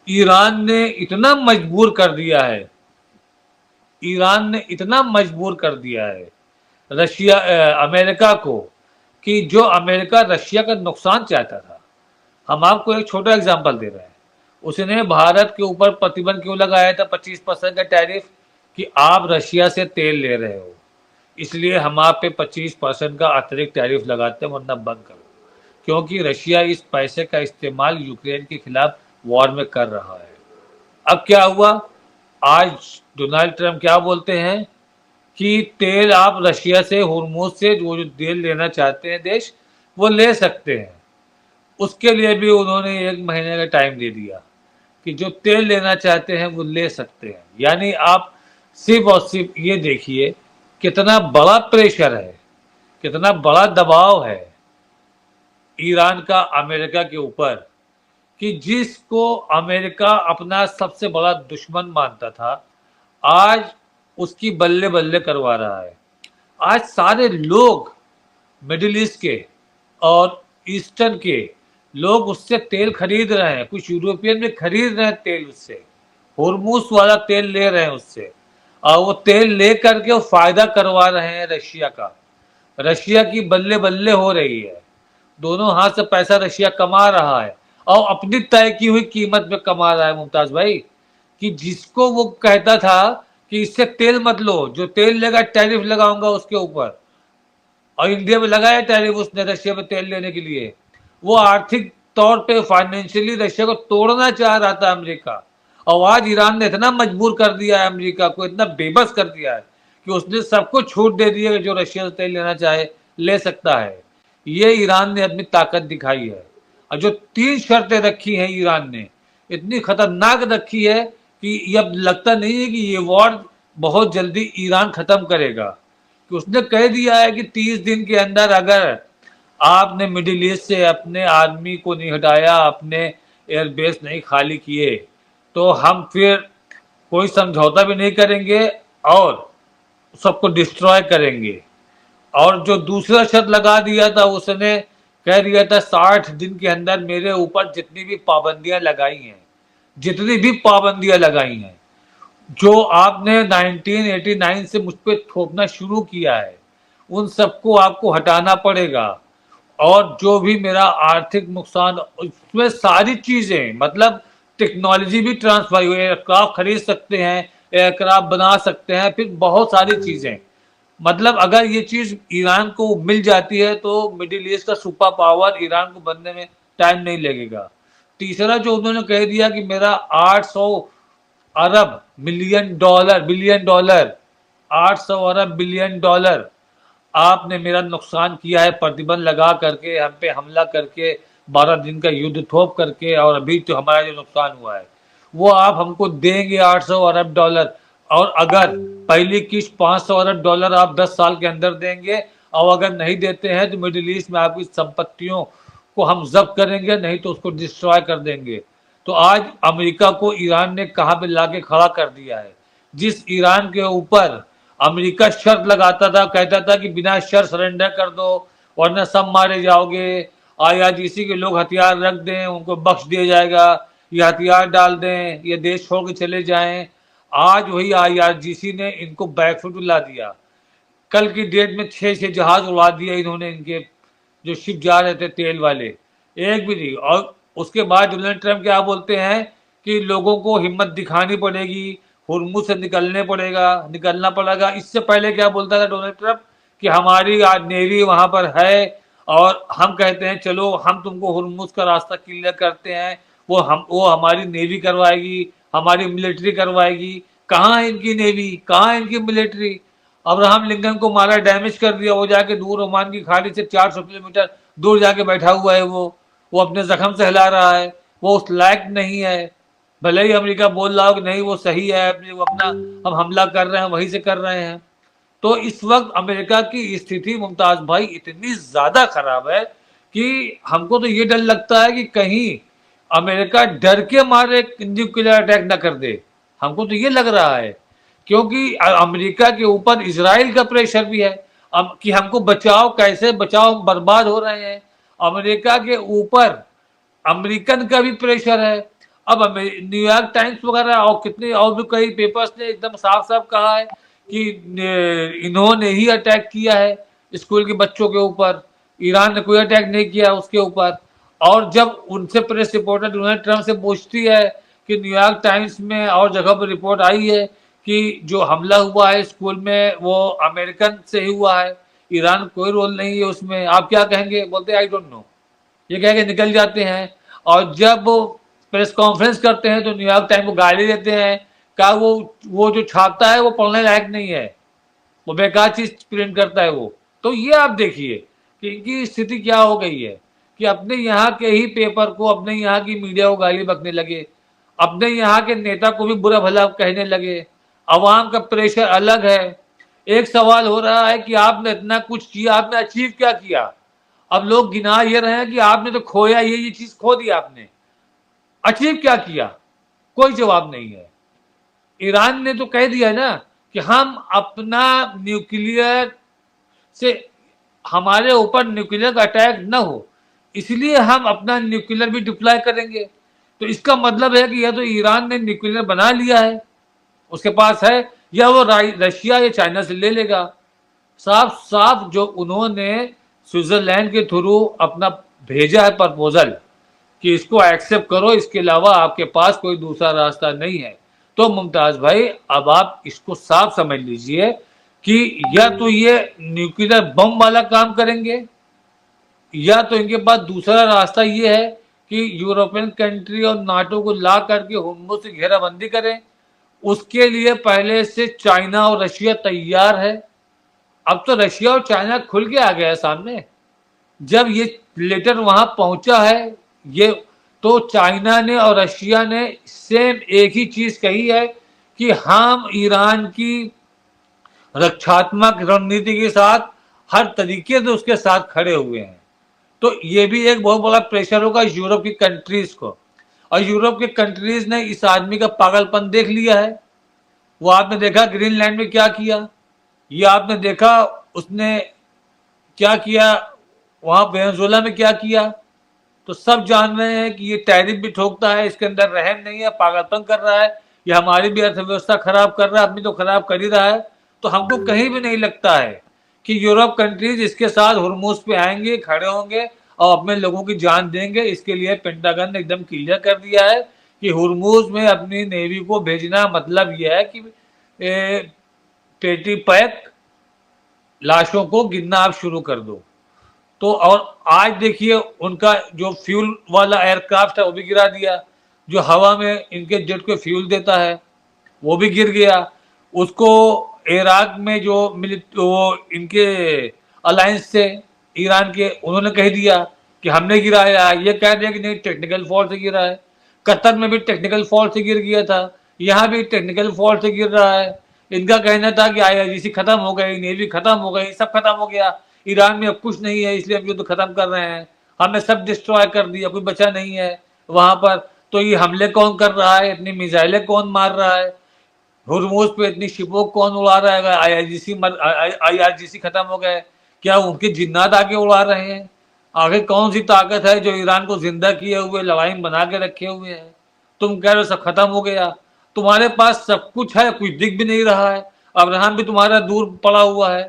ईरान ने इतना मजबूर कर दिया है, ईरान ने इतना मजबूर कर दिया है रशिया अमेरिका को कि जो अमेरिका रशिया का नुकसान चाहता था। हम आपको एक छोटा एग्जांपल दे रहे हैं। उसने भारत के ऊपर प्रतिबंध क्यों लगाया था 25% का टैरिफ कि आप रशिया से तेल ले रहे हो, इसलिए हम आप पे 25% का अतिरिक्त टैरिफ लगाते हैं, वरना बंद करो। क्योंकि रशिया इस पैसे का इस्तेमाल यूक्रेन के खिलाफ वॉर में कर रहा है। अब क्या हुआ? आज डोनाल्ड ट्रंप क्या बोलते हैं कि तेल आप रशिया से, हुर्मुज से वो जो तेल लेना चाहते हैं देश, वो ले सकते हैं। उसके लिए भी उन्होंने 1 महीने का टाइम दे दिया कि जो तेल लेना चाहते हैं वो ले सकते हैं। यानी आप सिर्फ और सिर्फ ये देखिए कितना बड़ा प्रेशर है, कितना बड़ा दबाव है ईरान का अमेरिका के ऊपर कि जिसको अमेरिका अपना सबसे बड़ा दुश्मन मानता था, आज उसकी बल्ले बल्ले करवा रहा है। आज सारे लोग मिडिल ईस्ट के और ईस्टर्न के लोग उससे तेल खरीद रहे हैं। कुछ यूरोपियन भी खरीद रहे हैं तेल उससे, हुर्मुज वाला तेल ले रहे हैं उससे, और वो तेल ले करके वो फायदा करवा रहे हैं रशिया का। रशिया की बल्ले बल्ले हो रही है, दोनों हाथ से पैसा रशिया कमा रहा है और अपनी तय की हुई कीमत पे कमा रहा है। मुमताज भाई, कि जिसको वो कहता था कि इससे तेल मत लो, जो तेल लेगा टैरिफ लगाऊंगा उसके ऊपर, और इंडिया में लगाया टैरिफ उसने रशिया में तेल लेने के लिए। वो आर्थिक तौर पे फाइनेंशियली रशिया को तोड़ना चाह रहा था अमेरिका, और आज ईरान ने इतना मजबूर कर दिया है अमेरिका को, इतना बेबस कर दिया है कि उसने सबको छूट दे दी है कि जो रशिया से तेल लेना चाहे ले सकता है। ये ईरान ने अपनी ताकत दिखाई है। और जो 3 शर्तें रखी हैं ईरान ने, इतनी खतरनाक रखी है कि अब लगता नहीं है कि ये वॉर बहुत जल्दी ईरान खत्म करेगा। कि उसने कह दिया है कि 30 दिन के अंदर अगर आपने मिडिल ईस्ट से अपने आर्मी को नहीं हटाया, अपने एयरबेस नहीं खाली किए, तो हम फिर कोई समझौता भी नहीं करेंगे और सबको डिस्ट्रॉय करेंगे। और जो दूसरा शर्त लगा दिया था उसने कह दिया था 60 दिन के अंदर मेरे ऊपर जितनी भी पाबंदियां लगाई हैं, जितनी भी पाबंदियां लगाई हैं, जो आपने 1989 से मुझ पर थोपना शुरू किया है, उन सबको आपको हटाना पड़ेगा। और जो भी मेरा आर्थिक नुकसान, उसमें सारी चीजें, मतलब टेक्नोलॉजी भी ट्रांसफर हुई, एयरक्राफ्ट खरीद सकते हैं, एयरक्राफ्ट बना सकते हैं, फिर बहुत सारी चीजें। मतलब अगर ये चीज ईरान को मिल जाती है तो मिडिल ईस्ट का सुपर पावर ईरान को बनने में टाइम नहीं लगेगा। तीसरा जो उन्होंने कह दिया कि मेरा 800 अरब बिलियन डॉलर, 800 अरब बिलियन डॉलर आपने मेरा नुकसान किया है, प्रतिबंध लगा करके, हम पे हमला करके, 12 दिन का युद्ध थोप करके, और अभी तो हमारा जो नुकसान हुआ है वो आप हमको देंगे 800 अरब डॉलर। और अगर पहली किस्त 500 अरब डॉलर आप 10 साल के अंदर देंगे, और अगर नहीं देते हैं तो मिडिल ईस्ट में आपकी संपत्तियों को हम जब्त करेंगे, नहीं तो उसको डिस्ट्रॉय कर देंगे। तो आज अमेरिका को ईरान ने कहाँ पे लाके खड़ा कर दिया है। जिस ईरान के ऊपर अमेरिका शर्त लगाता था, कहता था कि बिना शर्त सरेंडर कर दो वरना सब मारे जाओगे, IRGC के लोग हथियार रख दें उनको बख्श दिया जाएगा, ये हथियार डाल दें, ये देश छोड़ के चले जाएं। आज वही IRGC ने इनको बैकफुट ला दिया। कल की डेट में 6 जहाज उड़ा दिया इन्होंने, इनके जो शिप जा रहे थे तेल वाले, एक भी नहीं। और उसके बाद डोनाल्ड ट्रंप क्या बोलते हैं कि लोगों को हिम्मत दिखानी पड़ेगी, हुर्मुज से निकलना पड़ेगा। इससे पहले क्या बोलता था डोनाल्ड ट्रंप कि हमारी नेवी वहां पर है और हम कहते हैं चलो हम तुमको हुर्मुज का रास्ता क्लियर करते हैं, वो हमारी नेवी करवाएगी, हमारी मिलिट्री करवाएगी। कहाँ है इनकी नेवी, कहाँ है इनकी मिलिट्री? अब्राहम लिंकन को मारा, डैमेज कर दिया, वो जाके दूर ओमान की खाड़ी से 400 किलोमीटर दूर जाके बैठा हुआ है, वो अपने जख्म से हिला रहा है, वो उस लायक नहीं है। भले ही अमेरिका बोल रहा हो कि नहीं वो सही है, वो अपना हम हमला कर रहे हैं, वहीं से कर रहे हैं। तो इस वक्त अमेरिका की स्थिति मुमताज भाई इतनी ज्यादा खराब है कि हमको तो ये डर लगता है कि कहीं अमेरिका डर के मारे न्यूक्लियर अटैक ना कर दे। हमको तो ये लग रहा है, क्योंकि अमेरिका के ऊपर इजराइल का प्रेशर भी है कि हमको बचाओ, कैसे बचाओ, बर्बाद हो रहे हैं। अमेरिका के ऊपर अमेरिकन का भी प्रेशर है। अब न्यूयॉर्क टाइम्स वगैरह और कितने और भी कई पेपर्स ने एकदम साफ साफ कहा है कि इन्होंने ही अटैक किया है स्कूल के बच्चों के ऊपर, ईरान ने कोई अटैक नहीं किया उसके ऊपर। और जब उनसे प्रेस रिपोर्टर डोनाल्ड ट्रंप से पूछती है कि न्यूयॉर्क टाइम्स में और जगह पर रिपोर्ट आई है कि जो हमला हुआ है स्कूल में वो अमेरिकन से ही हुआ है, ईरान कोई रोल नहीं है उसमें, आप क्या कहेंगे? बोलते आई डोंट नो, ये कह के निकल जाते हैं। और जब प्रेस कॉन्फ्रेंस करते हैं तो न्यूयॉर्क टाइम को गाली देते हैं, कहा वो जो छापता है वो पढ़ने लायक नहीं है, वो बेकार चीज प्रिंट करता है वो। तो ये आप देखिए कि इनकी स्थिति क्या हो गई है कि अपने यहाँ के ही पेपर को, अपने यहाँ की मीडिया को गाली बकने लगे, अपने यहाँ के नेता को भी बुरा भला कहने लगे। अवाम का प्रेशर अलग है। एक सवाल हो रहा है कि आपने इतना कुछ किया, आपने अचीव क्या किया? अब लोग गिना ये रहे हैं कि आपने तो खोया, ये चीज खो दी आपने, अचीव क्या किया? कोई जवाब नहीं है। ईरान ने तो कह दिया ना कि हम अपना न्यूक्लियर से, हमारे ऊपर न्यूक्लियर का अटैक न हो इसलिए हम अपना न्यूक्लियर भी डिप्लॉय करेंगे। तो इसका मतलब है कि या तो ईरान ने न्यूक्लियर बना लिया है, उसके पास है, या वो रशिया या चाइना से ले लेगा। साफ साफ जो उन्होंने स्विट्जरलैंड के थ्रू अपना भेजा है प्रपोजल कि इसको एक्सेप्ट करो, इसके अलावा आपके पास कोई दूसरा रास्ता नहीं है। तो मुमताज भाई अब आप इसको साफ समझ लीजिए कि या तो ये न्यूक्लियर बम वाला काम करेंगे, या तो इनके पास दूसरा रास्ता ये है कि यूरोपियन कंट्री और नाटो को ला करके हुर्मुज़ से घेराबंदी करें। उसके लिए पहले से चाइना और रशिया तैयार है। अब तो रशिया और चाइना खुल के आ गया है सामने। जब ये लेटर वहां पहुंचा है, ये तो चाइना ने और रशिया ने सेम एक ही चीज कही है कि हम ईरान की रक्षात्मक रणनीति के साथ हर तरीके से उसके साथ खड़े हुए हैं। तो ये भी एक बहुत बड़ा प्रेशर होगा यूरोप की कंट्रीज को, और यूरोप के कंट्रीज ने इस आदमी का पागलपन देख लिया है। वो आपने देखा ग्रीनलैंड में क्या किया, ये आपने देखा उसने क्या किया, वहां वेनेजुएला में क्या किया। तो सब जान रहे हैं कि ये टैरिफ भी ठोकता है, इसके अंदर रहम नहीं है, पागलपन कर रहा है, ये हमारी भी अर्थव्यवस्था खराब कर रहा है, अपनी तो खराब कर ही रहा है। तो हमको कहीं भी नहीं लगता है कि यूरोप कंट्रीज इसके साथ हुर्मुज़ पे आएंगे, खड़े होंगे और अपने लोगों की जान देंगे। इसके लिए पेंटागन ने एकदम क्लियर कर दिया है कि हुर्मुज़ में अपनी नेवी को भेजना मतलब यह है कि पेटी पैक लाशों को गिनना आप शुरू कर दो। तो और आज देखिए उनका जो फ्यूल वाला एयरक्राफ्ट है वो भी गिरा दिया, जो हवा में इनके जेट को फ्यूल देता है वो भी गिर गया। उसको इराक में जो वो इनके अलायंस से ईरान के, उन्होंने कह दिया कि हमने गिराया, ये कह दिया कि नहीं टेक्निकल फॉल्ट से गिरा है। कतर में भी टेक्निकल फॉल्ट से गिर गया था, यहाँ भी टेक्निकल फॉल्ट से गिर रहा है। इनका कहना था कि IRGC खत्म हो गई, नेवी खत्म हो गई, सब खत्म हो गया, ईरान में अब कुछ नहीं है इसलिए हम युद्ध खत्म कर रहे हैं, हमने सब डिस्ट्रॉय कर दिया, कोई बचा नहीं है वहां पर। तो ये हमले कौन कर रहा है, इतनी मिसाइलें कौन मार रहा है, हुर्मुज़ पे इतनी शिपों कौन उड़ा रहा है? IRGC खत्म हो गए, क्या उनके जिन्नात आके उड़ा रहे हैं? आगे कौन सी ताकत है जो ईरान को जिंदा किए हुए लड़ाई में बना के रखे हुए हैं? तुम कह रहे हो सब खत्म हो गया, तुम्हारे पास सब कुछ है, कुछ दिख भी नहीं रहा है। अब्राहम भी तुम्हारा दूर पड़ा हुआ है,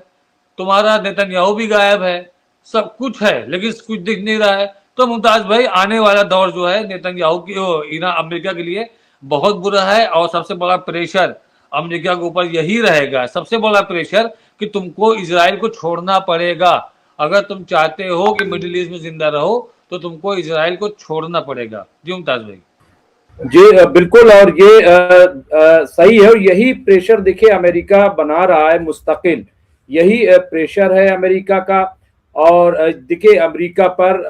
तुम्हारा नेतन्याहू भी गायब है, सब कुछ है लेकिन कुछ दिख नहीं रहा है। तो मुमताज भाई आने वाला दौर जो है नेतन्याहू की, ईरान अमेरिका के लिए बहुत बुरा है। और सबसे बड़ा प्रेशर अमेरिका के ऊपर यही रहेगा, सबसे बड़ा प्रेशर कि तुमको इजराइल को छोड़ना पड़ेगा। अगर तुम चाहते हो कि मिडिल ईस्ट में जिंदा रहो तो तुमको इजराइल को छोड़ना पड़ेगा। जी मुमताज भाई। जी बिल्कुल, और ये सही है, और यही प्रेशर देखिए अमेरिका बना रहा है मुस्तकिल, यही प्रेशर है अमेरिका का। और देखिए अमेरिका पर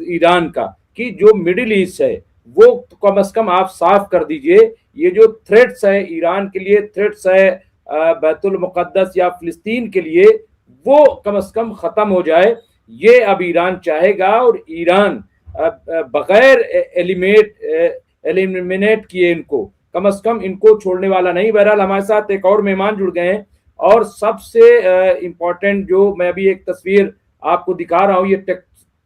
ईरान का, कि जो मिडिल ईस्ट है वो कम से कम आप साफ कर दीजिए। ये जो थ्रेट्स है ईरान के लिए, थ्रेट्स है बैतुल मुकद्दस या फिलिस्तीन के लिए, वो कम से कम खत्म हो जाए। ये अब ईरान चाहेगा, और ईरान बगैर एलिमिनेट किए इनको, कम से कम इनको छोड़ने वाला नहीं। बहरहाल हमारे साथ एक और मेहमान जुड़ गए हैं, और सबसे इम्पोर्टेंट जो मैं अभी एक तस्वीर आपको दिखा रहा हूँ, ये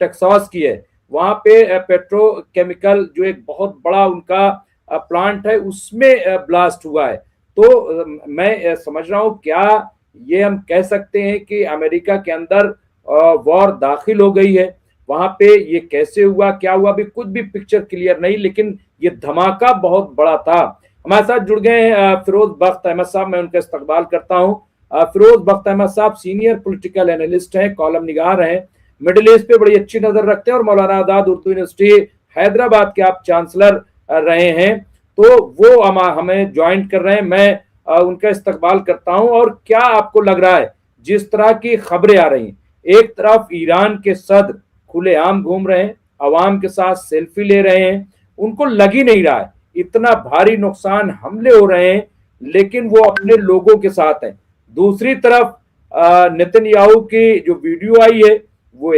टेक्सास की है। वहां पे पेट्रोकेमिकल जो एक बहुत बड़ा उनका प्लांट है, उसमें ब्लास्ट हुआ है। तो मैं समझ रहा हूँ, क्या ये हम कह सकते हैं कि अमेरिका के अंदर वॉर दाखिल हो गई है? वहां पे ये कैसे हुआ, क्या हुआ, अभी कुछ भी पिक्चर क्लियर नहीं, लेकिन ये धमाका बहुत बड़ा था। हमारे साथ जुड़ गए हैं फिरोज बख्त अहमद साहब, मैं उनका इस्तकबाल करता हूँ। फिरोज बख्त अहमद साहब सीनियर पॉलिटिकल एनालिस्ट हैं, कॉलम निगार हैं, मिडिल ईस्ट पे बड़ी अच्छी नजर रखते हैं, और मौलाना आजाद उर्दू यूनिवर्सिटी हैदराबाद के आप चांसलर रहे हैं। तो वो हमें ज्वाइन कर रहे हैं, मैं उनका इस्तकबाल करता हूं। और क्या आपको लग रहा है, जिस तरह की खबरें आ रही हैं, एक तरफ ईरान के सदर खुलेआम घूम रहे हैं, अवाम के साथ सेल्फी ले रहे हैं, उनको लग ही नहीं रहा है, इतना भारी नुकसान, हमले हो रहे हैं, लेकिन वो अपने लोगों के साथ हैं। दूसरी तरफ नेतन्याहू की जो वीडियो आई है, वो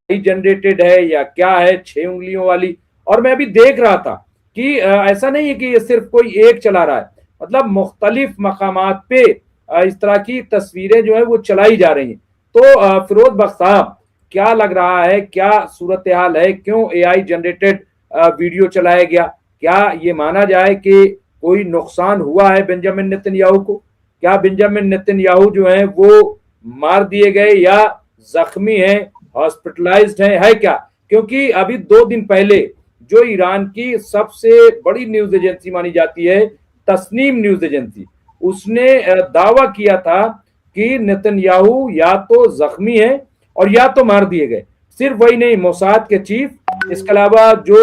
जनरेटेड है या क्या है, 6 उंगलियों वाली। और मैं अभी देख रहा था कि ऐसा नहीं है कि ये सिर्फ कोई एक चला रहा है, मतलब मुख्तलिफ मकामात पे इस तरह की तस्वीरें जो है वो चलाई जा रही हैं। तो फिरोज बख्श साहब, क्या लग रहा है, क्या सूरत हाल है, क्यों एआई जनरेटेड वीडियो चलाया गया? क्या ये माना जाए कि कोई नुकसान हुआ है बेंजामिन नेतन्याहू को? क्या बेंजामिन नेतन्याहू जो है वो मार दिए गए, या जख्मी हैं, हॉस्पिटलाइज्ड हैं, है क्या? क्योंकि अभी 2 दिन पहले जो ईरान की सबसे बड़ी न्यूज एजेंसी मानी जाती है, तस्नीम न्यूज एजेंसी, उसने दावा किया था कि नेतन्याहू या तो जख्मी है और या तो मार दिए गए। सिर्फ वही नहीं, मोसाद के चीफ, इसके अलावा जो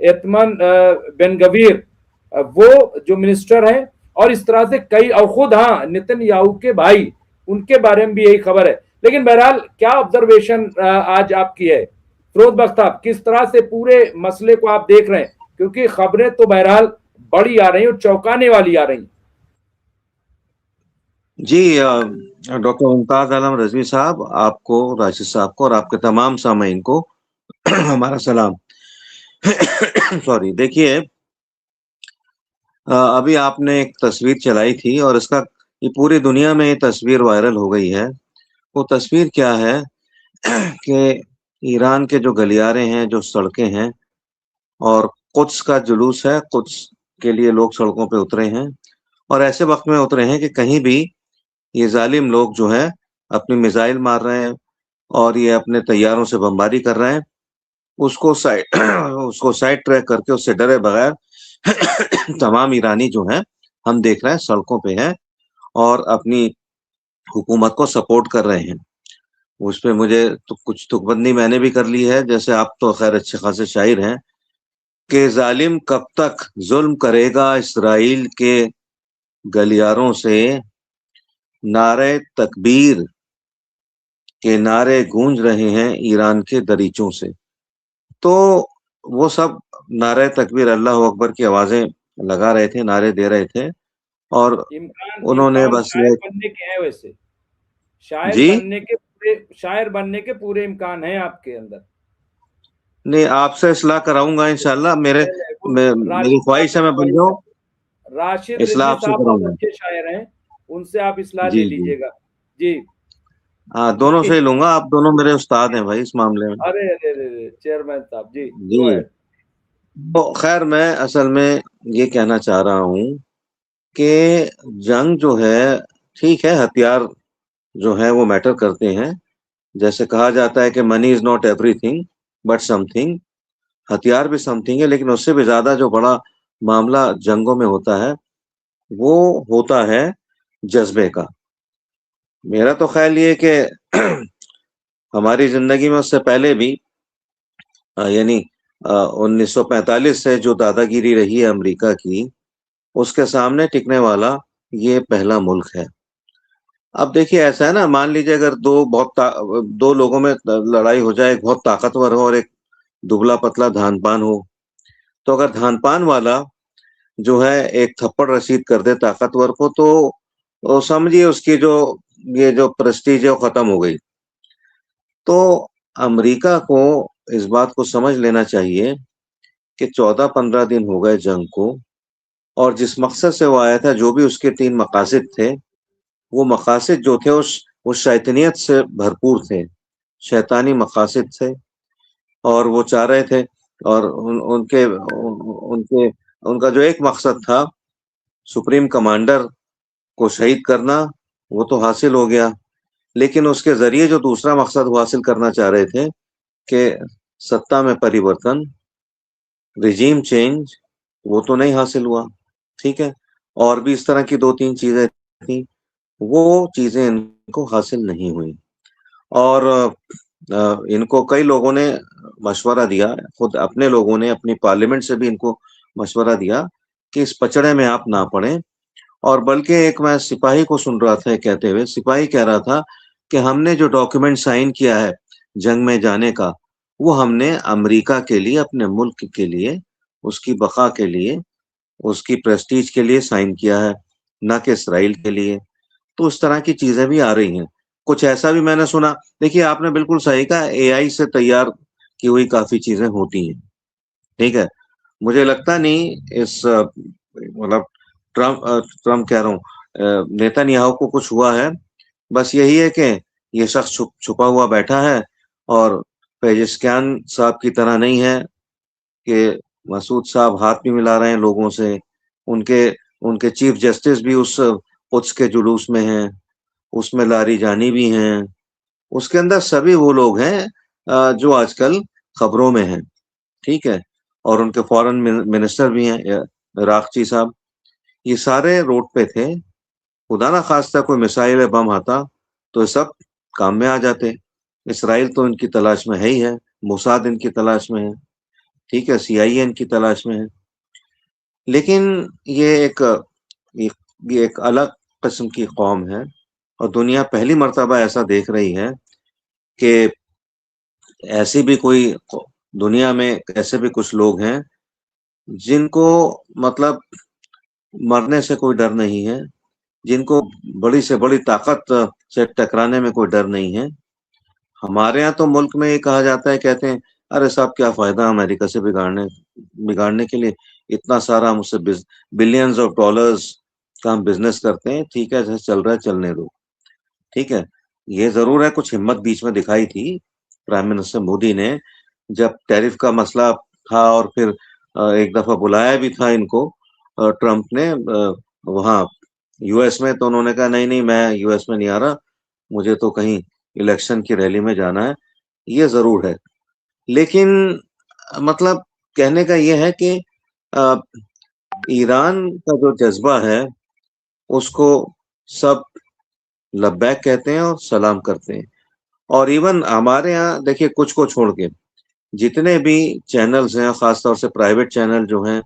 एतमन बेन गवीर, वो जो मिनिस्टर हैं, और इस तरह से कई, और खुद हाँ नेतन्याहू के भाई, उनके बारे में भी यही खबर है। लेकिन बहरहाल क्या ऑब्जर्वेशन आज आपकी है फिरोज बख्त साहब, किस तरह से पूरे मसले को आप देख रहे हैं? क्योंकि खबरें तो बहरहाल बड़ी आ रही और चौंकाने वाली आ रही। जी डॉक्टर मुमताज आलम रजवी साहब, आपको, राशिद साहब को और आपके तमाम सामीन को हमारा सलाम। सॉरी, देखिए अभी आपने एक तस्वीर चलाई थी और इसका ये पूरी दुनिया में ये तस्वीर वायरल हो गई है। वो तस्वीर क्या है कि ईरान के जो गलियारे हैं, जो सड़कें हैं, और कुद्स का जुलूस है, कुद्स के लिए लोग सड़कों पे उतरे हैं, और ऐसे वक्त में उतरे हैं कि कहीं भी ये जालिम लोग जो है अपनी मिसाइल मार रहे हैं और ये अपने तैयारों से बमबारी कर रहे हैं। उसको साइड उसको साइड ट्रैक करके, उससे डरे बगैर तमाम ईरानी जो हैं, हम देख रहे हैं सड़कों पे हैं और अपनी हुकूमत को सपोर्ट कर रहे हैं। उस पे मुझे तो कुछ तुकबंदी मैंने भी कर ली है, जैसे आप तो खैर अच्छे खासे शायर हैं, कि जालिम कब तक जुल्म करेगा इसराइल के गलियारों से, नारे तकबीर के नारे गूंज रहे हैं ईरान के दरीचों से। तो वो सब नारे तकबीर, अल्लाह अकबर की आवाजें लगा रहे थे, नारे दे रहे थे, और इम्कान उन्होंने इम्कान बस शायर ये बनने के हैं वैसे, जी शायर बनने के पूरे इम्कान हैं आपके अंदर। नहीं, आपसे इस्लाह कराऊंगा इंशाल्लाह। मेरी राशिद साहब ख्वाहिश है मैं बन जाऊं, राशिद इस्लाह रिजवी आपसे साहब बहुत कराऊंगा। अच्छे शायर हैं, उनसे आप इस्लाह जी ले जी, लीजिएगा। जी हाँ, दोनों जी। से ही लूंगा, आप दोनों मेरे उस्ताद हैं भाई इस मामले में। अरे अरे अरे चेयरमैन साहब, जी जी, गो अहेड। तो खैर मैं असल में ये कहना चाह रहा हूँ कि जंग जो है, ठीक है, हथियार जो है वो मैटर करते हैं। जैसे कहा जाता है कि money is not everything but something, हथियार भी समथिंग है, लेकिन उससे भी ज्यादा जो बड़ा मामला जंगों में होता है, वो होता है जज्बे का। मेरा तो ख्याल ये है कि हमारी जिंदगी में उससे पहले भी यानी 1945 से जो दादागिरी रही है अमेरिका की, उसके सामने टिकने वाला ये पहला मुल्क है। अब देखिए ऐसा है ना, मान लीजिए अगर दो लोगों में लड़ाई हो जाए, एक बहुत ताकतवर हो और एक दुबला पतला धानपान हो, तो अगर धानपान वाला जो है एक थप्पड़ रसीद कर दे ताकतवर को, तो समझिए उसकी ये जो प्रेस्टीज है वो खत्म हो गई। तो अमेरिका को इस बात को समझ लेना चाहिए कि 14-15 दिन हो गए जंग को, और जिस मकसद से वो आया था, जो भी उसके 3 मकासद थे, वो मकासद जो थे वो शैतानियत से भरपूर थे, शैतानी मकासद थे, और वो चाह रहे थे, और उनके उनका जो एक मकसद था सुप्रीम कमांडर को शहीद करना, वो तो हासिल हो गया, लेकिन उसके जरिए जो दूसरा मकसद वो हासिल करना चाह रहे थे कि सत्ता में परिवर्तन, रिजीम चेंज, वो तो नहीं हासिल हुआ। ठीक है, और भी इस तरह की 2-3 चीजें थी, वो चीजें इनको हासिल नहीं हुई। और इनको कई लोगों ने मशवरा दिया, खुद अपने लोगों ने अपनी पार्लियामेंट से भी इनको मशवरा दिया कि इस पचड़े में आप ना पड़े। और बल्कि एक मैं सिपाही को सुन रहा था कहते हुए, सिपाही कह रहा था कि हमने जो डॉक्यूमेंट साइन किया है जंग में जाने का, वो हमने अमेरिका के लिए, अपने मुल्क के लिए, उसकी बका के लिए, उसकी प्रेस्टीज के लिए साइन किया है, ना कि इसराइल के लिए। तो उस तरह की चीजें भी आ रही हैं। कुछ ऐसा भी मैंने सुना, देखिए आपने बिल्कुल सही कहा, एआई से तैयार की हुई काफी चीजें होती हैं। ठीक है, मुझे लगता नहीं इस मतलब ट्रम्प कह रहा हूँ, नेतन्याहू को कुछ हुआ है। बस यही है कि ये शख्स छुपा हुआ बैठा है, और पेजेस्कियान साहब की तरह नहीं है कि मसूद साहब हाथ भी मिला रहे हैं लोगों से। उनके उनके चीफ जस्टिस भी उस कुछ के जुलूस में हैं, उसमें लारी जानी भी हैं, उसके अंदर सभी वो लोग हैं जो आजकल खबरों में हैं। ठीक है, और उनके फॉरेन मिनिस्टर भी हैं, रागची साहब, ये सारे रोड पे थे। खुदा ना खास्ता कोई मिसाइल या बम आता तो ये सब काम में आ जाते। इसराइल तो इनकी तलाश में है ही है, मोसाद इनकी तलाश में है, ठीक है, सीआईए इनकी तलाश में है। लेकिन ये ये एक अलग किस्म की कौम है, और दुनिया पहली मर्तबा ऐसा देख रही है कि ऐसी भी कोई दुनिया में ऐसे भी कुछ लोग हैं जिनको मतलब मरने से कोई डर नहीं है, जिनको बड़ी से बड़ी ताकत से टकराने में कोई डर नहीं है। हमारे यहाँ तो मुल्क में ये कहा जाता है, कहते हैं अरे साहब क्या फायदा अमेरिका से बिगाड़ने के लिए, इतना सारा हम उससे बिलियंस ऑफ डॉलर्स का हम बिजनेस करते हैं। ठीक है, जैसे चल रहा है चलने दो। ठीक है, ये जरूर है कुछ हिम्मत बीच में दिखाई थी प्राइम मिनिस्टर मोदी ने, जब टैरिफ का मसला था, और फिर एक दफा बुलाया भी था इनको ट्रम्प ने वहाँ यूएस में, तो उन्होंने कहा नहीं नहीं मैं यूएस में नहीं आ रहा, मुझे तो कहीं इलेक्शन की रैली में जाना है। ये जरूर है, लेकिन मतलब कहने का ये है कि अ, ईरान का जो जज्बा है उसको सब लब्बैक कहते हैं और सलाम करते हैं। और इवन हमारे यहाँ देखिए, कुछ को छोड़ के जितने भी चैनल्स हैं, खासतौर से प्राइवेट चैनल जो हैं,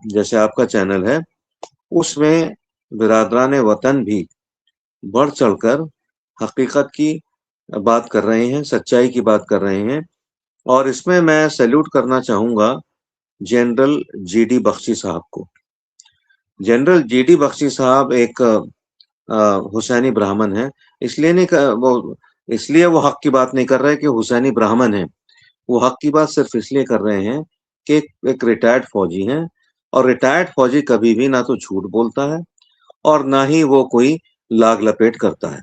जैसे आपका चैनल है, उसमें बिरादरान वतन भी बढ़ चढ़कर हकीकत की बात कर रहे हैं, सच्चाई की बात कर रहे हैं। और इसमें मैं सैल्यूट करना चाहूंगा जनरल जीडी बख्शी साहब को। जनरल जीडी बख्शी साहब एक हुसैनी ब्राह्मण है, इसलिए नहीं वो इसलिए वो हक की बात नहीं कर रहे कि हुसैनी ब्राह्मण है, वो हक की बात सिर्फ इसलिए कर रहे हैं कि एक रिटायर्ड फौजी हैं, और रिटायर्ड फौजी कभी भी ना तो झूठ बोलता है और ना ही वो कोई लाग लपेट करता है।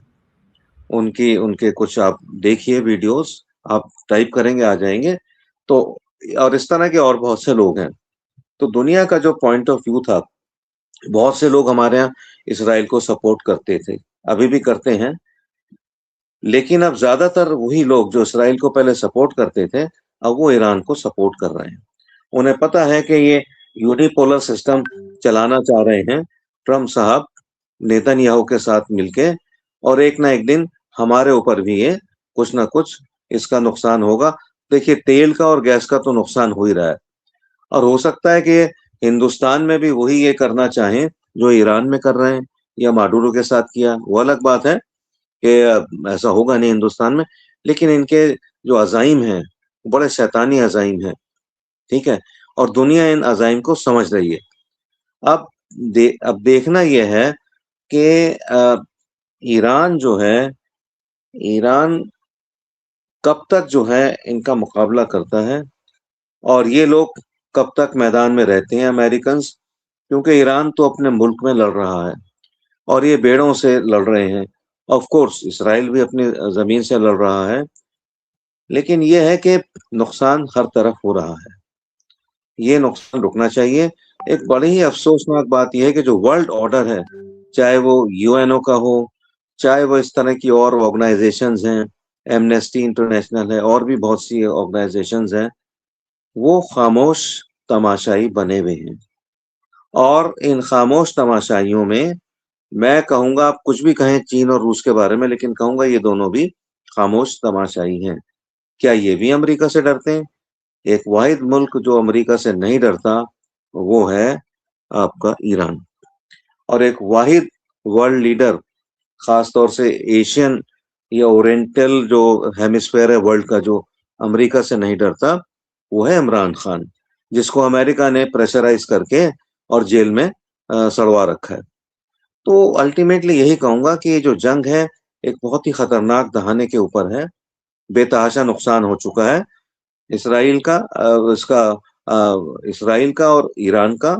उनके कुछ आप देखिए वीडियोस, आप टाइप करेंगे आ जाएंगे। तो और इस तरह के और बहुत से लोग हैं। तो दुनिया का जो पॉइंट ऑफ व्यू था, बहुत से लोग हमारे यहाँ इसराइल को सपोर्ट करते थे, अभी भी करते हैं, लेकिन अब ज्यादातर वही लोग जो इसराइल को पहले सपोर्ट करते थे, अब वो ईरान को सपोर्ट कर रहे हैं। उन्हें पता है कि ये यूनिपोलर सिस्टम चलाना चाह रहे हैं ट्रम्प साहब नेतन्याहू के साथ मिलके, और एक ना एक दिन हमारे ऊपर भी ये कुछ ना कुछ इसका नुकसान होगा। देखिए तेल का और गैस का तो नुकसान हो ही रहा है, और हो सकता है कि हिंदुस्तान में भी वही ये करना चाहें जो ईरान में कर रहे हैं या माडुरो के साथ किया। वो अलग बात है कि ऐसा होगा नहीं हिंदुस्तान में, लेकिन इनके जो अज़ाइम हैं, बड़े शैतानी अज़ाइम हैं, ठीक है? और दुनिया इन अज़ाइम को समझ रही है। अब देखना ये है कि ईरान जो है, ईरान कब तक जो है इनका मुकाबला करता है, और ये लोग कब तक मैदान में रहते हैं अमेरिकन्स, क्योंकि ईरान तो अपने मुल्क में लड़ रहा है और ये बेड़ों से लड़ रहे हैं। ऑफ कोर्स इसराइल भी अपनी ज़मीन से लड़ रहा है, लेकिन ये है कि नुकसान हर तरफ हो रहा है। ये नुकसान रुकना चाहिए। एक बड़ी ही अफ़सोसनाक बात ये है कि जो वर्ल्ड ऑर्डर है, चाहे वो यूएनओ का हो, चाहे वो इस तरह की और ऑर्गनाइज़ेशंस हैं, एमनेस्टी इंटरनेशनल है, और भी बहुत सी ऑर्गनाइज़ेशंस हैं, वो खामोश तमाशाई बने हुए हैं। और इन खामोश तमाशाइयों में मैं कहूँगा, आप कुछ भी कहें चीन और रूस के बारे में, लेकिन कहूँगा ये दोनों भी खामोश तमाशाई हैं। क्या ये भी अमेरिका से डरते हैं? एक वाहिद मुल्क जो अमेरिका से नहीं डरता, वो है आपका ईरान। और एक वाहिद वर्ल्ड लीडर, ख़ास तौर से एशियन या ओरिएंटल जो हेमिस्फीयर है वर्ल्ड का, जो अमेरिका से नहीं डरता, वो है इमरान खान, जिसको अमेरिका ने प्रेशराइज़ करके और जेल में सड़वा रखा है। तो अल्टीमेटली यही कहूँगा कि ये जो जंग है, एक बहुत ही खतरनाक दहाने के ऊपर है। बेतहाशा नुकसान हो चुका है इसराइल का, इसराइल का और ईरान का,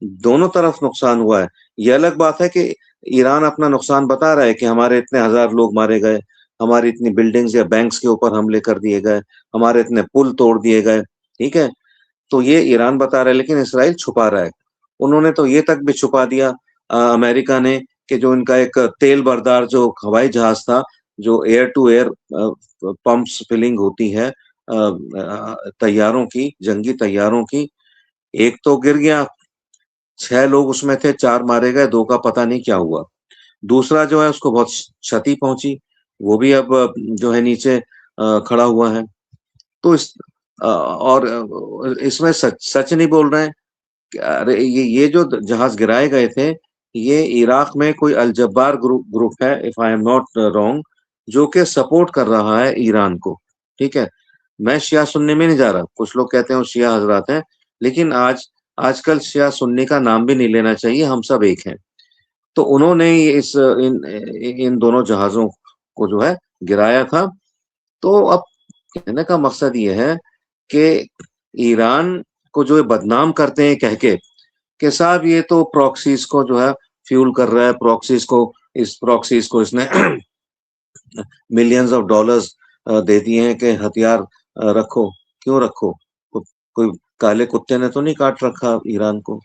दोनों तरफ नुकसान हुआ है। ये अलग बात है कि ईरान अपना नुकसान बता रहा है कि हमारे इतने हज़ार लोग मारे गए, हमारी इतनी बिल्डिंग्स या बैंक्स के ऊपर हमले कर दिए गए, हमारे इतने पुल तोड़ दिए गए, ठीक है? तो ये ईरान बता रहा है, लेकिन इसराइल छुपा रहा है। उन्होंने तो ये तक भी छुपा दिया अमेरिका ने, कि जो इनका एक तेल बरदार जो हवाई जहाज़ था, जो air to air pumps filling होती है तैयारों की, जंगी तैयारों की, एक तो गिर गया, 6 लोग उसमें थे, 4 मारे गए, 2 का पता नहीं क्या हुआ। दूसरा जो है उसको बहुत क्षति पहुँची, वो भी अब जो है नीचे खड़ा हुआ है। तो और इसमें सच सच नहीं बोल रहे हैं। अरे ये जो जहाज गिराए गए थे, ये इराक में कोई अल जब्बार ग्रुप है, if I am not wrong, जो कि सपोर्ट कर रहा है ईरान को, ठीक है? मैं शिया सुन्नी में नहीं जा रहा, कुछ लोग कहते हैं वो शिया हजरात हैं, लेकिन आजकल शिया सुन्नी का नाम भी नहीं लेना चाहिए, हम सब एक हैं। तो उन्होंने इन दोनों जहाजों को जो है गिराया था। तो अब कहने का मकसद ये है कि ईरान को जो बदनाम करते हैं कह के कि साहब ये तो प्रॉक्सीज को जो है फ्यूल कर रहा है, प्रॉक्सीज को इसने मिलियंस ऑफ डॉलर्स दे दिए हैं कि हथियार रखो। क्यों रखो? कोई काले कुत्ते ने तो नहीं काट रखा ईरान को।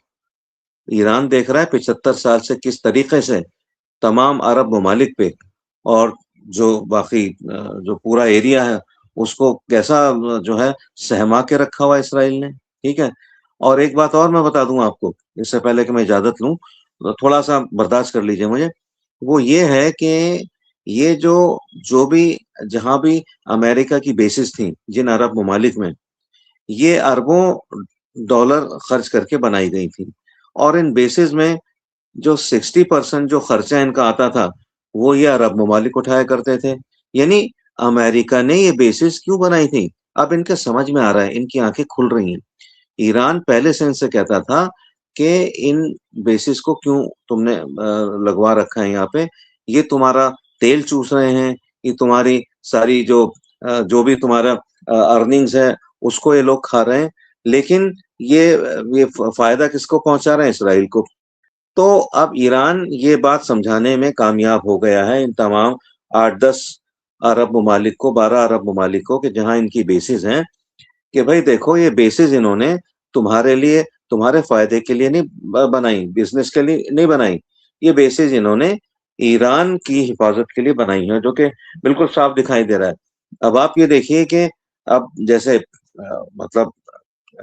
ईरान देख रहा है 75 साल से किस तरीके से तमाम अरब ममालिक पे और जो बाकी जो पूरा एरिया है उसको कैसा जो है सहमा के रखा हुआ इसराइल ने, ठीक है? और एक बात और मैं बता दूं आपको, इससे पहले कि मैं इजाजत लूं, तो थोड़ा सा बर्दाश्त कर लीजिए मुझे। वो ये है कि ये जो भी जहां भी अमेरिका की बेसिस थी जिन अरब ममालिक में, ये अरबों डॉलर खर्च करके बनाई गई थी, और इन बेसिस में जो 60% जो खर्चा इनका आता था, वो ये अरब ममालिक उठाया करते थे। यानी अमेरिका ने ये बेसिस क्यों बनाई थी? अब इनके समझ में आ रहा है, इनकी आंखें खुल रही हैं। ईरान पहले से इनसे कहता था कि इन बेसिस को क्यों तुमने लगवा रखा है यहाँ पे, ये तुम्हारा तेल चूस रहे हैं, ये तुम्हारी सारी जो भी तुम्हारा अर्निंग्स है उसको ये लोग खा रहे हैं, लेकिन ये फायदा किसको पहुंचा रहे हैं? इसराइल को। तो अब ईरान ये बात समझाने में कामयाब हो गया है इन तमाम 8-10 अरब ममालिक को, 12 अरब ममालिक को, कि जहां इनकी बेसिस हैं, कि भाई देखो ये बेसिस इन्होंने तुम्हारे लिए, तुम्हारे फायदे के लिए नहीं बनाई, बिजनेस के लिए नहीं बनाई, ये बेसिस इन्होंने ईरान की हिफाजत के लिए बनाई है, जो कि बिल्कुल साफ दिखाई दे रहा है। अब आप ये देखिए कि अब जैसे मतलब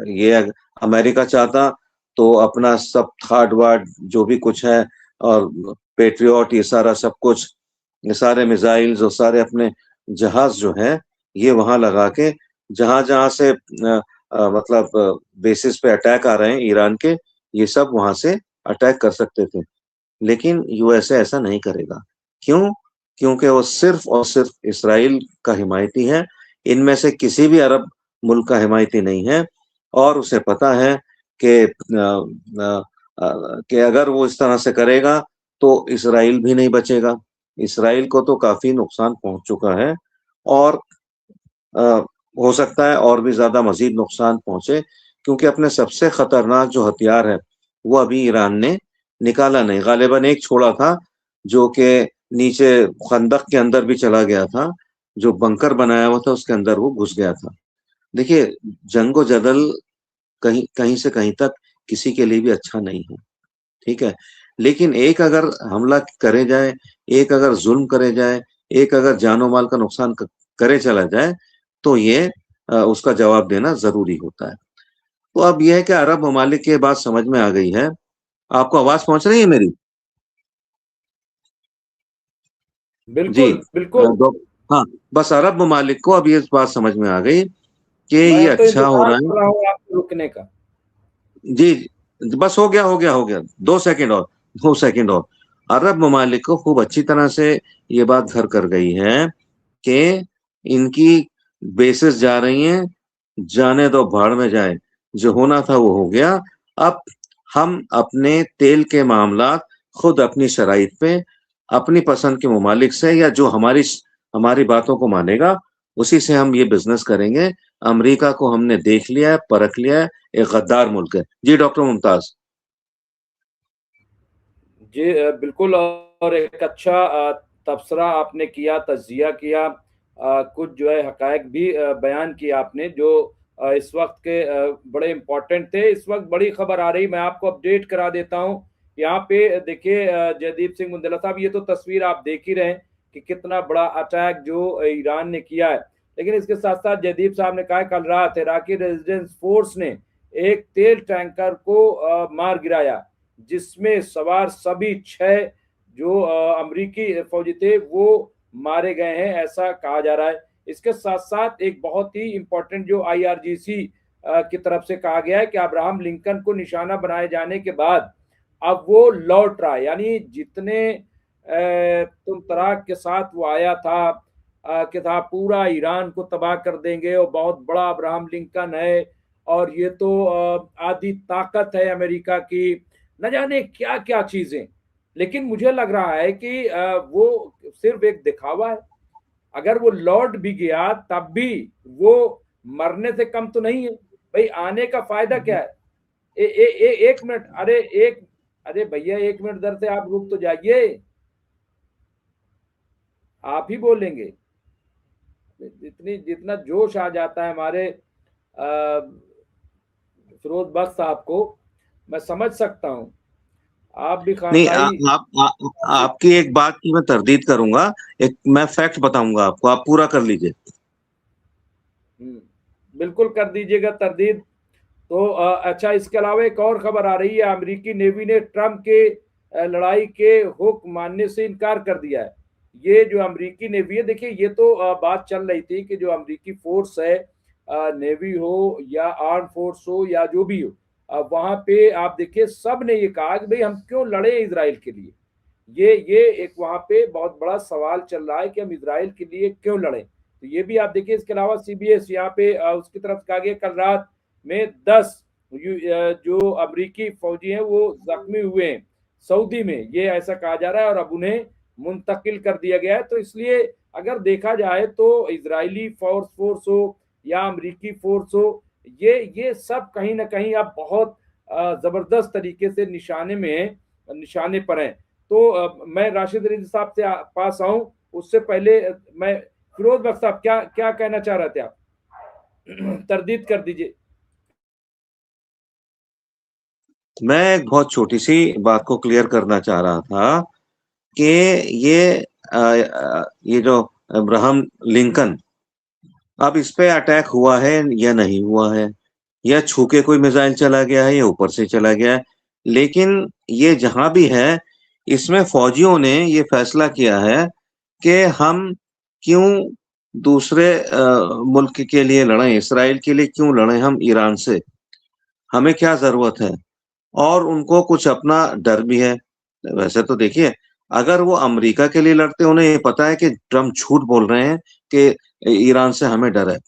ये अमेरिका चाहता तो अपना सब थार्ड वार्ड जो भी कुछ है और पेट्रियट, ये सारा सब कुछ, ये सारे मिसाइल्स और सारे अपने जहाज जो है ये वहां लगा के जहां जहां से मतलब बेसिस पे अटैक आ रहे हैं ईरान के, ये सब वहां से अटैक कर सकते थे। लेकिन यूएसए ऐसा नहीं करेगा। क्यों? क्योंकि वो सिर्फ और सिर्फ इसराइल का हिमायती है, इनमें से किसी भी अरब मुल्क का हिमायती नहीं है। और उसे पता है कि कि अगर वो इस तरह से करेगा तो इसराइल भी नहीं बचेगा। इसराइल को तो काफी नुकसान पहुंच चुका है, और अ, हो सकता है और भी ज्यादा मजीद नुकसान पहुंचे, क्योंकि अपने सबसे खतरनाक जो हथियार है वो अभी ईरान ने निकाला नहीं। गालिबन एक छोड़ा था जो कि नीचे खंदक के अंदर भी चला गया था, जो बंकर बनाया हुआ था उसके अंदर वो घुस गया था। देखिए, जंगो जदल कहीं कहीं से कहीं तक किसी के लिए भी अच्छा नहीं है, ठीक है। लेकिन एक अगर हमला करे जाए, एक अगर जुल्म करे जाए, एक अगर जानो माल का नुकसान करे चला जाए, तो ये उसका जवाब देना जरूरी होता है। तो अब यह है कि अरब ममालिक की बात समझ में आ गई है। आपको आवाज पहुंच रही है मेरी? जी। बिल्कुल बिल्कुल। हाँ, बस अरब ममालिक को अब ये बात समझ में आ गई कि ये मैं तो अच्छा हो इंतजार रहा कर है। रहा हूँ आपके रुकने का। जी, बस हो गया, हो गया, हो गया। 2 सेकंड और, 2 सेकंड और। अरब ममालिक को खूब अच्छी तरह से ये बात घर कर गई है कि इनकी बेसिस जा रही हैं, जाने दो, भाड़ में जाए। जो होना था वो हो गया। अब हम अपने तेल के मामला खुद अपनी शराइत पे, अपनी पसंद के ममालिक से, या जो हमारी बातों को मानेगा उसी से हम ये बिजनेस करेंगे। अमेरिका को हमने देख लिया है, परख लिया है, एक गद्दार मुल्क है। जी डॉक्टर मुमताज। जी बिल्कुल। और एक अच्छा तबसरा आपने किया, तज्जिया किया, कुछ जो है हकायक भी बयान किया आपने, जो इस वक्त के बड़े इम्पोर्टेंट थे। इस वक्त बड़ी खबर आ रही, मैं आपको अपडेट करा देता हूँ। यहाँ पे देखिए जयदीप सिंह मुंदला साहब, ये तो तस्वीर आप देख ही रहे हैं कि कितना बड़ा अटैक जो ईरान ने किया है। लेकिन इसके साथ साथ जयदीप साहब ने कहा कल रात इराकी रेजिस्टेंस फोर्स ने एक तेल टैंकर को मार गिराया, जिसमें सवार सभी 6 जो अमरीकी फौजी थे वो मारे गए हैं, ऐसा कहा जा रहा है। इसके साथ साथ एक बहुत ही इंपॉर्टेंट जो आईआरजीसी की तरफ से कहा गया है कि अब्राहम लिंकन को निशाना बनाए जाने के बाद अब वो लौट रहा है। यानी जितने तुम तराक के साथ वो आया था कि था पूरा ईरान को तबाह कर देंगे और बहुत बड़ा अब्राहम लिंकन है, और ये तो आधी ताकत है अमेरिका की, न जाने क्या क्या चीजें। लेकिन मुझे लग रहा है कि वो सिर्फ एक दिखावा है। अगर वो लौट भी गया तब भी वो मरने से कम तो नहीं है। भाई आने का फायदा क्या है? एक मिनट, अरे भैया 1 मिनट इधर से आप रुक तो जाइए, आप ही बोलेंगे। जितना जोश आ जाता है हमारे फिरोज बख्श साहब को, मैं समझ सकता हूँ। आप भी नहीं, खानदाई। आपकी एक बात की मैं तरदीद करूंगा। एक मैं फैक्ट बताऊंगा आपको, आप पूरा कर लीजिए। बिल्कुल कर दीजिएगा तरदीद। तो अच्छा, इसके अलावा एक और खबर आ रही है, अमेरिकी नेवी ने ट्रंप के लड़ाई के हुक्म मानने से इनकार कर दिया है। ये जो अमेरिकी नेवी है, देखिए ये तो बात चल रही थी कि जो अमेरिकी फोर्स है, नेवी हो या आर्म फोर्स हो या जो भी हो, वहां पे आप देखिए सब ने ये कहा कि भाई हम क्यों लड़े इसराइल के लिए। ये एक वहां पे बहुत बड़ा सवाल चल रहा है कि हम इसराइल के लिए क्यों लड़े। तो ये भी आप देखिए। इसके अलावा सीबीएस यहाँ पे उसकी तरफ कहा गया कल रात में 10 जो अमरीकी फौजी हैं वो जख्मी हुए हैं सऊदी में, ये ऐसा कहा जा रहा है, और अब उन्हें मुंतकिल कर दिया गया है। तो इसलिए अगर देखा जाए तो इजरायली फोर्स हो या अमरीकी फोर्स हो, ये सब कहीं ना कहीं अब बहुत जबरदस्त तरीके से निशाने पर हैं। तो मैं राशिद रिजवी साहब से पास आऊं उससे पहले मैं फिरोज बख्श साहब क्या क्या कहना चाह रहे थे आप? तरदीद कर दीजिए। मैं एक बहुत छोटी सी बात को क्लियर करना चाह रहा था कि ये जो अब्राहम लिंकन, अब इस पे अटैक हुआ है या नहीं हुआ है, या छू के कोई मिसाइल चला गया है या ऊपर से चला गया है, लेकिन ये जहां भी है, इसमें फौजियों ने ये फैसला किया है कि हम क्यों दूसरे मुल्क के लिए लड़ें, इसराइल के लिए क्यों लड़ें हम ईरान से? हमें क्या ज़रूरत है? और उनको कुछ अपना डर भी है। वैसे तो देखिए, अगर वो अमेरिका के लिए लड़ते, उन्हें ये पता है कि ट्रम्प झूठ बोल रहे हैं कि ईरान से हमें डर है।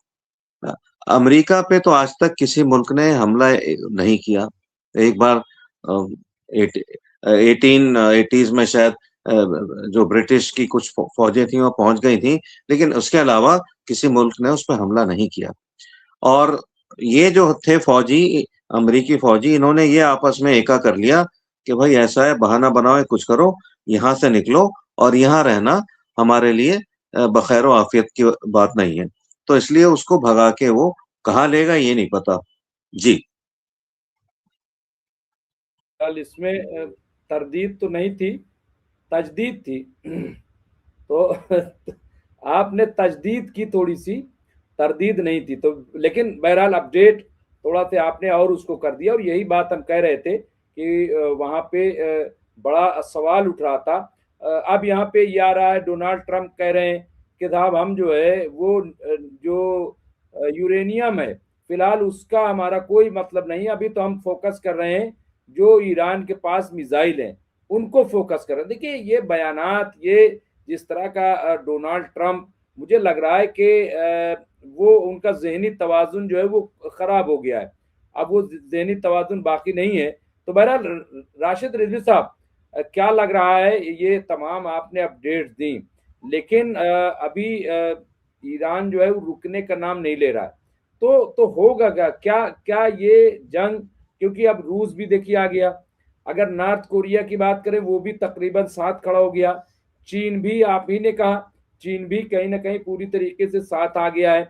अ, अमेरिका पे तो आज तक किसी मुल्क ने हमला नहीं किया। एक बार अ, एट 1880s में शायद जो ब्रिटिश की कुछ फ़ौजें थी वो पहुँच गई थी, लेकिन उसके अलावा किसी मुल्क ने उस पे हमला नहीं किया। और ये जो थे फौजी, अमेरिकी फौजी, इन्होंने ये आपस में एका कर लिया कि भाई ऐसा है, बहाना बनाओ या कुछ करो, यहाँ से निकलो और यहाँ रहना हमारे लिए बखैर व आफियत की बात नहीं है। तो इसलिए उसको भगा के वो कहाँ लेगा ये नहीं पता। जी। कल इसमें तरदीद तो नहीं थी, तजदीद थी। तो आपने तजदीद की थोड़ी सी, तरदीद नहीं थी। तो लेकिन बहरहाल अपडेट थोड़ा सा आपने और उसको कर दिया, और यही बात हम कह रहे थे कि वहाँ पे बड़ा सवाल उठ रहा था। अब यहाँ पे ये आ रहा है, डोनाल्ड ट्रंप कह रहे हैं कि साहब हम जो है वो जो यूरेनियम है फिलहाल उसका हमारा कोई मतलब नहीं, अभी तो हम फोकस कर रहे हैं जो ईरान के पास मिसाइल हैं उनको फोकस कर रहे हैं। देखिए ये बयानात, ये जिस तरह का डोनाल्ड ट्रंप, मुझे लग रहा है कि वो उनका जहनी तवाजुन जो है वो खराब हो गया है। अब वो जहनी तवाजुन बाकी नहीं है। तो बहरहाल राशिद रिजवी साहब, क्या लग रहा है, ये तमाम आपने अपडेट दी, लेकिन अभी ईरान जो है वो रुकने का नाम नहीं ले रहा है। तो होगा क्या, क्या क्या ये जंग, क्योंकि अब रूस भी देखिए आ गया, अगर नॉर्थ कोरिया की बात करें वो भी तकरीबन साथ खड़ा हो गया, चीन भी, आप ही ने कहा, चीन भी कहीं ना कहीं पूरी तरीके से साथ आ गया है।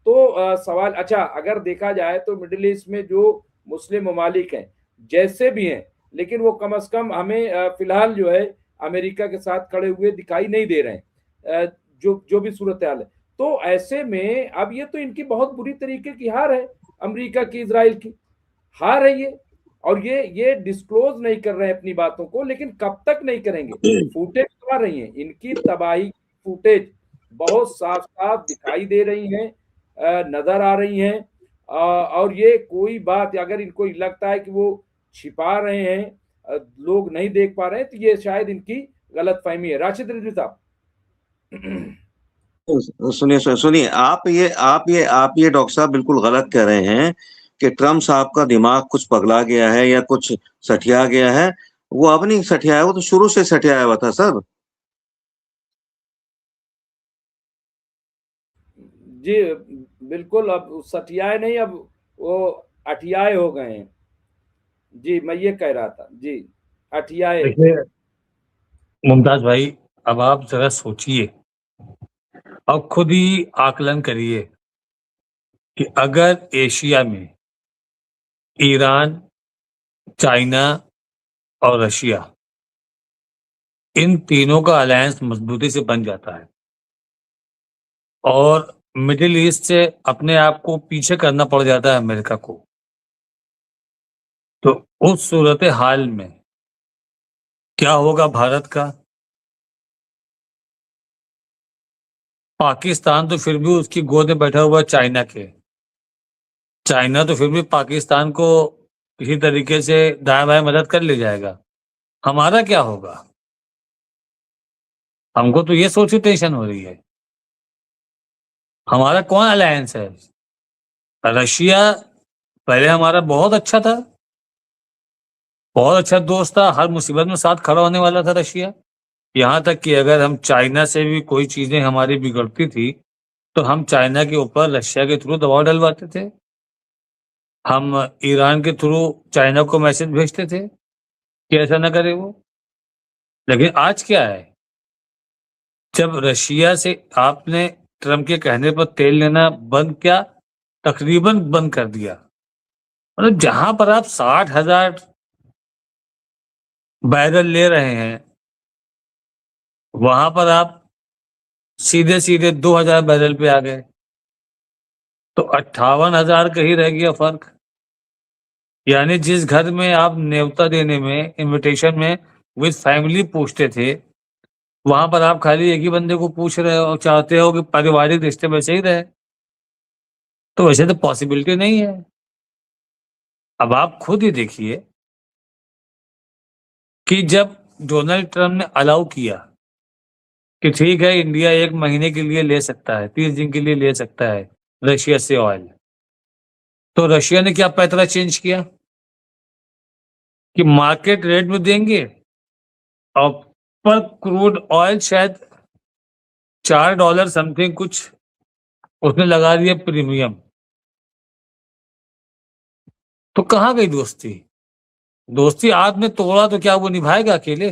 तो सवाल, अच्छा अगर देखा जाए तो मिडिल ईस्ट में जो मुस्लिम ममालिक हैं जैसे भी हैं, लेकिन वो कम से कम हमें फिलहाल जो है अमेरिका के साथ खड़े हुए दिखाई नहीं दे रहे हैं, जो जो भी सूरत हाल है। तो ऐसे में अब ये तो इनकी बहुत बुरी तरीके की हार है, अमेरिका की, इजराइल की हार है ये। और ये डिस्क्लोज नहीं कर रहे हैं अपनी बातों को, लेकिन कब तक नहीं करेंगे? फुटेज तो आ रही हैं, इनकी तबाही की फुटेज बहुत साफ साफ दिखाई दे रही हैं, नजर आ रही हैं। और ये कोई बात, अगर इनको लगता है कि वो छिपा रहे हैं, लोग नहीं देख पा रहे हैं, तो ये शायद इनकी गलत फहमी है। राशिद रिजवी साहब। सुनिए सुनिए, आप ये डॉक्टर साहब बिल्कुल गलत कह रहे हैं कि ट्रम्प साहब का दिमाग कुछ पगला गया है या कुछ सठिया गया है। वो अब नहीं सठिया है, वो तो शुरू से सठिया हुआ था सर। जी बिल्कुल, अब सठियाए नहीं, अब वो अठियाए हो गए हैं। जी मैं ये कह रहा था जी, अठियाए। देखिए मुमताज भाई, अब आप जरा सोचिए, अब खुद ही आकलन करिए कि अगर एशिया में ईरान, चाइना और रशिया, इन तीनों का अलायंस मजबूती से बन जाता है और मिडिल ईस्ट से अपने आप को पीछे करना पड़ जाता है अमेरिका को, तो उस सूरत हाल में क्या होगा भारत का? पाकिस्तान तो फिर भी उसकी गोद में बैठा हुआ चाइना के, चाइना तो फिर भी पाकिस्तान को किसी तरीके से दाएं बाएं मदद कर ले जाएगा। हमारा क्या होगा? हमको तो ये सोच के टेंशन हो रही है। हमारा कौन अलायंस है? रशिया पहले हमारा बहुत अच्छा था, बहुत अच्छा दोस्त था, हर मुसीबत में साथ खड़ा होने वाला था रशिया। यहाँ तक कि अगर हम चाइना से भी कोई चीजें हमारी बिगड़ती थी तो हम चाइना के ऊपर रशिया के थ्रू दबाव डलवाते थे, हम ईरान के थ्रू चाइना को मैसेज भेजते थे कि ऐसा ना करे वो। लेकिन आज क्या है, जब रशिया से आपने ट्रम्प के कहने पर तेल लेना बंद किया, तकरीबन बंद कर दिया, मतलब जहां पर आप 60,000 बैरल ले रहे हैं वहां पर आप सीधे सीधे 2,000 बैरल पे आ गए, तो 58,000 का ही रह गया फर्क। यानी जिस घर में आप न्योता देने में, इनविटेशन में विद फैमिली पूछते थे, वहां पर आप खाली एक ही बंदे को पूछ रहे हो और चाहते हो कि पारिवारिक रिश्ते वैसे ही रहे, तो वैसे तो पॉसिबिलिटी नहीं है। अब आप खुद ही देखिए कि जब डोनाल्ड ट्रंप ने अलाउ किया कि ठीक है इंडिया 1 महीने के लिए ले सकता है, 30 दिन के लिए ले सकता है रशिया से ऑयल, तो रशिया ने क्या पैतरा चेंज किया कि मार्केट रेट में देंगे और पर क्रूड ऑयल शायद $4 समथिंग कुछ उसने लगा दिया प्रीमियम। तो कहाँ गई दोस्ती? दोस्ती आपने तोड़ा तो क्या वो निभाएगा अकेले?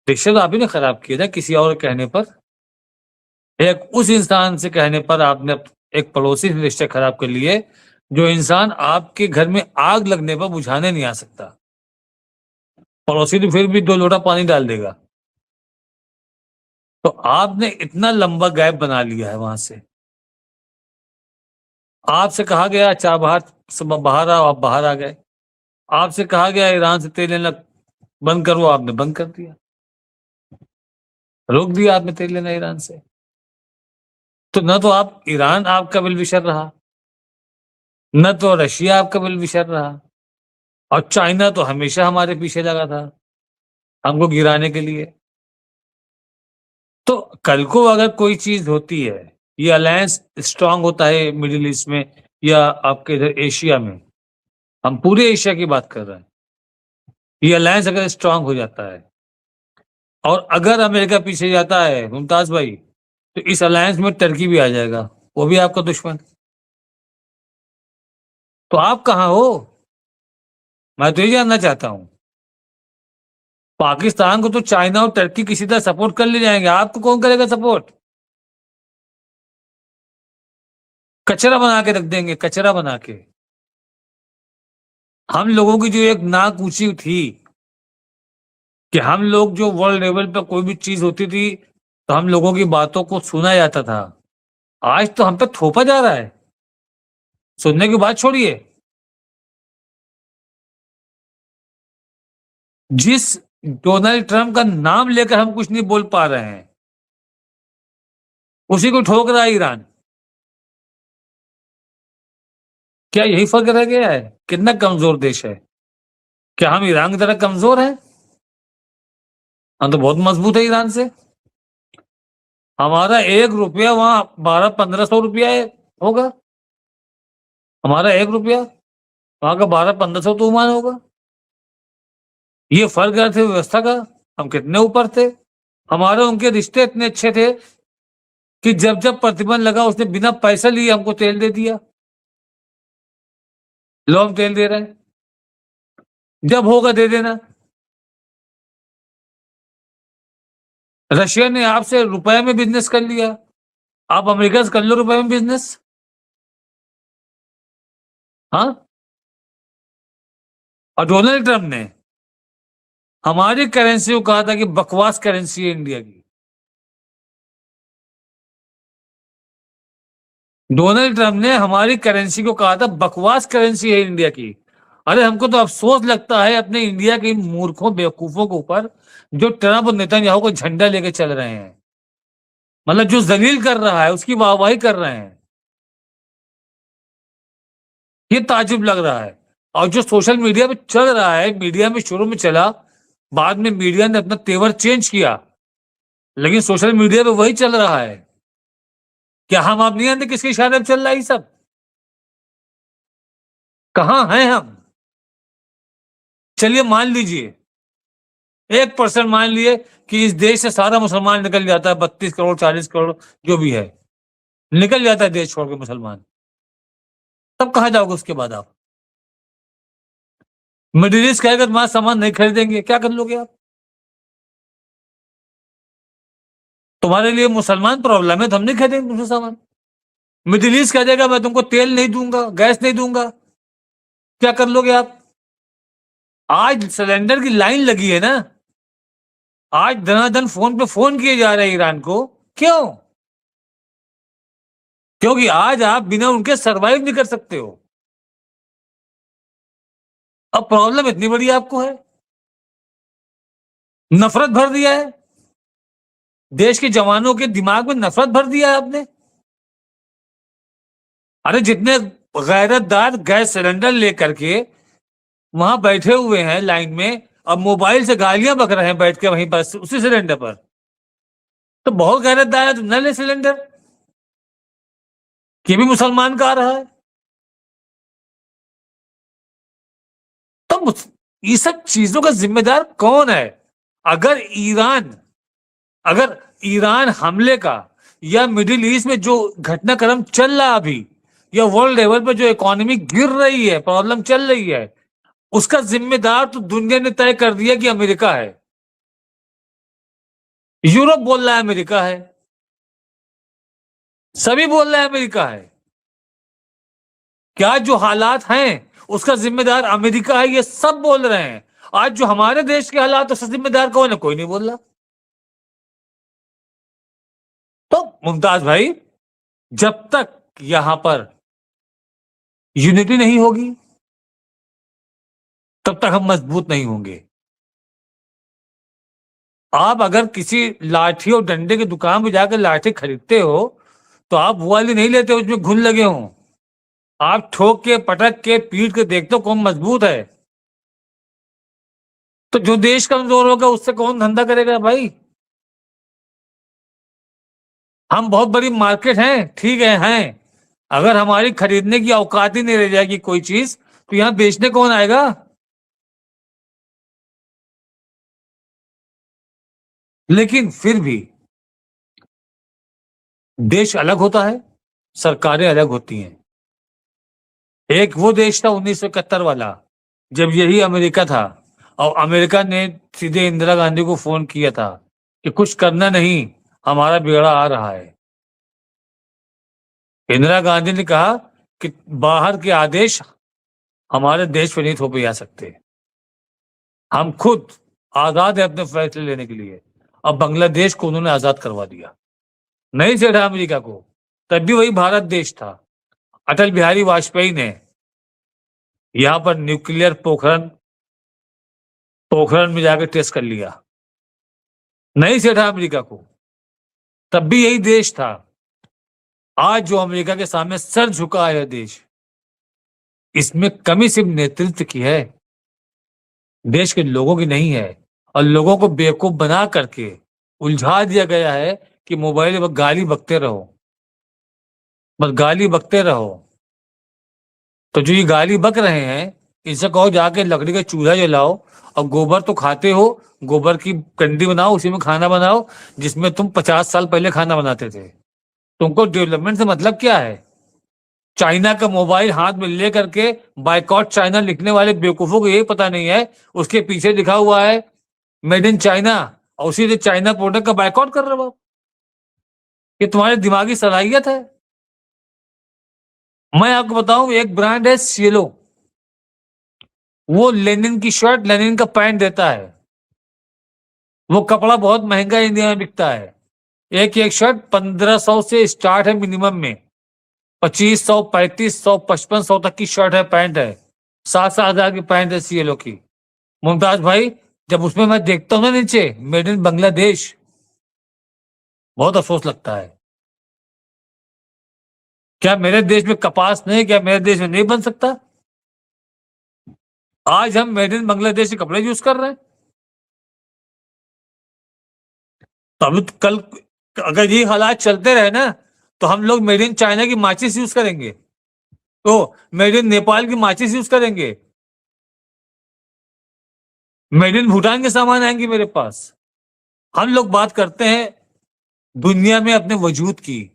रिश्ते तो आप ही ने खराब किए ना किसी और कहने पर। एक उस इंसान से कहने पर आपने एक पड़ोसी से रिश्ते खराब कर लिए जो इंसान आपके घर में आग लगने पर बुझाने नहीं आ सकता। पड़ोसी तो फिर भी 2 लोटा पानी डाल देगा। तो आपने इतना लंबा गैप बना लिया है वहां से। आपसे कहा गया बाहर आओ, आप बाहर आ गए। आपसे कहा गया ईरान से तेल लेना बंद करो, आपने बंद कर दिया, रोक दिया आपने तेल लेना ईरान से। तो न तो आप ईरान आपका वेल विशर रहा, न तो रशिया आपका वेल विशर रहा, और चाइना तो हमेशा हमारे पीछे लगा था हमको गिराने के लिए। तो कल को अगर कोई चीज होती है, ये अलायंस स्ट्रांग होता है मिडिल ईस्ट में या आपके इधर एशिया में, हम पूरे एशिया की बात कर रहे हैं, ये अलायंस अगर स्ट्रांग हो जाता है और अगर अमेरिका पीछे जाता है मुमताज भाई, तो इस अलायंस में टर्की भी आ जाएगा, वो भी आपका दुश्मन। तो आप कहां हो? मैं तो ये जानना चाहता हूं। पाकिस्तान को तो चाइना और टर्की किसी तरह सपोर्ट कर ले जाएंगे, आपको कौन करेगा सपोर्ट? कचरा बना के रख देंगे, कचरा बना के। हम लोगों की जो एक नाक ऊंची थी कि हम लोग जो वर्ल्ड लेवल पर कोई भी चीज होती थी तो हम लोगों की बातों को सुना जाता था, आज तो हम पे थोपा जा रहा है। सुनने की बात छोड़िए, जिस डोनाल्ड ट्रंप का नाम लेकर हम कुछ नहीं बोल पा रहे हैं, उसी को ठोक रहा है ईरान। क्या यही फर्क रह गया है? कितना कमजोर देश है? क्या हम ईरान की तरह कमजोर हैं? हम तो बहुत मजबूत है ईरान से। हमारा 1 रुपया वहां 1200-1500 रुपया होगा। हमारा 1 रुपया वहां का 1200-1500 तो मान होगा। ये फर्क अर्थव्यवस्था का, हम कितने ऊपर थे। हमारे उनके रिश्ते इतने अच्छे थे कि जब जब प्रतिबंध लगा उसने बिना पैसा लिए हमको तेल दे दिया। लो हम तेल दे रहे हैं, जब होगा दे देना। रशिया ने आपसे रुपए में बिजनेस कर लिया, आप अमेरिका से कर लो रुपए में बिजनेस। हाँ, और डोनाल्ड ट्रंप ने हमारी करेंसी को कहा था कि बकवास करेंसी है इंडिया की। डोनाल्ड ट्रंप ने हमारी करेंसी को कहा था बकवास करेंसी है इंडिया की। अरे हमको तो अफसोस लगता है अपने इंडिया के मूर्खों बेवकूफों के ऊपर जो ट्रंप और नेतन्याहू को झंडा लेके चल रहे हैं, मतलब जो जलील कर रहा है उसकी वाहवाही कर रहे हैं। ये ताजुब लग रहा है। और जो सोशल मीडिया पे चल रहा है, मीडिया में शुरू में चला, बाद में मीडिया ने अपना तेवर चेंज किया, लेकिन सोशल मीडिया पे वही चल रहा है। क्या हम आप नहीं जानते किसके इशारे पे चल रहा है ये सब? कहां हैं हम? चलिए मान लीजिए 1% मान लिए कि इस देश से सारा मुसलमान निकल जाता है, 32 करोड़ 40 करोड़ जो भी है निकल जाता है देश छोड़ के मुसलमान, तब कहां जाओगे उसके बाद आप? मिडिल ईस्ट कहेगा तुम्हारा सामान नहीं खरीदेंगे, क्या कर लोगे आप? तुम्हारे लिए मुसलमान प्रॉब्लम है तो हम नहीं खरीदेंगे तुमसे सामान। मिडिल ईस्ट कह देगा मैं तुमको तेल नहीं दूंगा, गैस नहीं दूंगा, क्या कर लोगे आप? आज सिलेंडर की लाइन लगी है ना, आज धनाधन फोन पे फोन किए जा रहे हैं ईरान को। क्यों? क्योंकि आज आप बिना उनके सरवाइव नहीं कर सकते हो। अब प्रॉब्लम इतनी बड़ी आपको है, नफरत भर दिया है। देश के जवानों के दिमाग में नफरत भर दिया है आपने। अरे जितने गैरतदार गैस सिलेंडर लेकर के वहां बैठे हुए हैं लाइन में, अब मोबाइल से गालियां बक रहे हैं बैठ के वहीं पर उसी सिलेंडर पर, तो बहुत गैरतदार है तो न ले सिलेंडर। ये भी मुसलमान का आ रहा है। तो ये सब चीजों का जिम्मेदार कौन है? अगर ईरान हमले का या मिडिल ईस्ट में जो घटनाक्रम चल रहा अभी, या वर्ल्ड लेवल पर जो इकोनॉमी गिर रही है, प्रॉब्लम चल रही है, उसका जिम्मेदार तो दुनिया ने तय कर दिया कि अमेरिका है। यूरोप बोल रहा है अमेरिका है, सभी बोल रहे हैं अमेरिका है। क्या जो हालात हैं उसका जिम्मेदार अमेरिका है, ये सब बोल रहे हैं। आज जो हमारे देश के हालात उसका जिम्मेदार कौन है? कोई नहीं बोल रहा। तो मुमताज भाई, जब तक यहां पर यूनिटी नहीं होगी तब तक हम मजबूत नहीं होंगे। आप अगर किसी लाठी और डंडे की दुकान में जाकर लाठी खरीदते हो तो आप वो वाली नहीं लेते उसमें घुन लगे हों। आप ठोक के, पटक के, पीट के देखते हो कौन मजबूत है। तो जो देश कमजोर होगा उससे कौन धंधा करेगा भाई? हम बहुत बड़ी मार्केट हैं, ठीक है, हैं। अगर हमारी खरीदने की औकात ही नहीं रह जाएगी कोई चीज, तो यहां बेचने कौन आएगा? लेकिन फिर भी देश अलग होता है, सरकारें अलग होती हैं। एक वो देश था 1971 वाला, जब यही अमेरिका था, और अमेरिका ने सीधे इंदिरा गांधी को फोन किया था कि कुछ करना नहीं, हमारा बेड़ा आ रहा है। इंदिरा गांधी ने कहा कि बाहर के आदेश हमारे देश पर नहीं थोपे जा सकते, हम खुद आजाद है अपने फैसले लेने के लिए। अब बांग्लादेश को उन्होंने आजाद करवा दिया, नहीं छेड़ा अमेरिका को। तब भी वही भारत देश था। अटल बिहारी वाजपेयी ने यहां पर न्यूक्लियर पोखरण में जाकर टेस्ट कर लिया, नहीं छेड़ा अमेरिका को। तब भी यही देश था। आज जो अमेरिका के सामने सर झुका है देश, इसमें कमी सिर्फ नेतृत्व की है, देश के लोगों की नहीं है। और लोगों को बेवकूफ बना करके उलझा दिया गया है कि मोबाइल पर गाली बकते रहो, बस गाली बकते रहो। तो जो ये गाली बक रहे हैं, इनसे कहो जाके लकड़ी का चूल्हा जलाओ, और गोबर तो खाते हो, गोबर की कंडी बनाओ, उसी में खाना बनाओ जिसमें तुम 50 साल पहले खाना बनाते थे। तुमको डेवलपमेंट से मतलब क्या है? चाइना का मोबाइल हाथ में ले करके बायकॉट चाइना लिखने वाले बेवकूफों को यही पता नहीं है उसके पीछे लिखा हुआ है मेड इन चाइना, और उसी से चाइना प्रोडक्ट का बायकॉट कर रहे हो। ये तुम्हारी दिमागी सलाहियत है? मैं आपको बताऊं, एक ब्रांड है सिलो, वो लेनिन की शर्ट, लेनिन का पैंट देता है। वो कपड़ा बहुत महंगा इंडिया में बिकता है। एक शर्ट 1500 से स्टार्ट है मिनिमम में, 2500, 3500, 5500 तक की शर्ट है, पैंट है, 7,000 की पैंट है सीएलओ की। मुमताज भाई, जब उसमें मैं देखता हूँ ना नीचे मेड इन बांग्लादेश, बहुत अफसोस लगता है। क्या मेरे देश में कपास नहीं? क्या मेरे देश में नहीं बन सकता? आज हम मेड इन बांग्लादेश के कपड़े यूज कर रहे हैं। तब कल अगर ये हालात चलते रहे ना, तो हम लोग मेड इन चाइना की माचिस यूज करेंगे, तो मेड इन नेपाल की माचिस यूज करेंगे, मेड इन भूटान के सामान आएंगे मेरे पास। हम लोग बात करते हैं दुनिया में अपने वजूद की।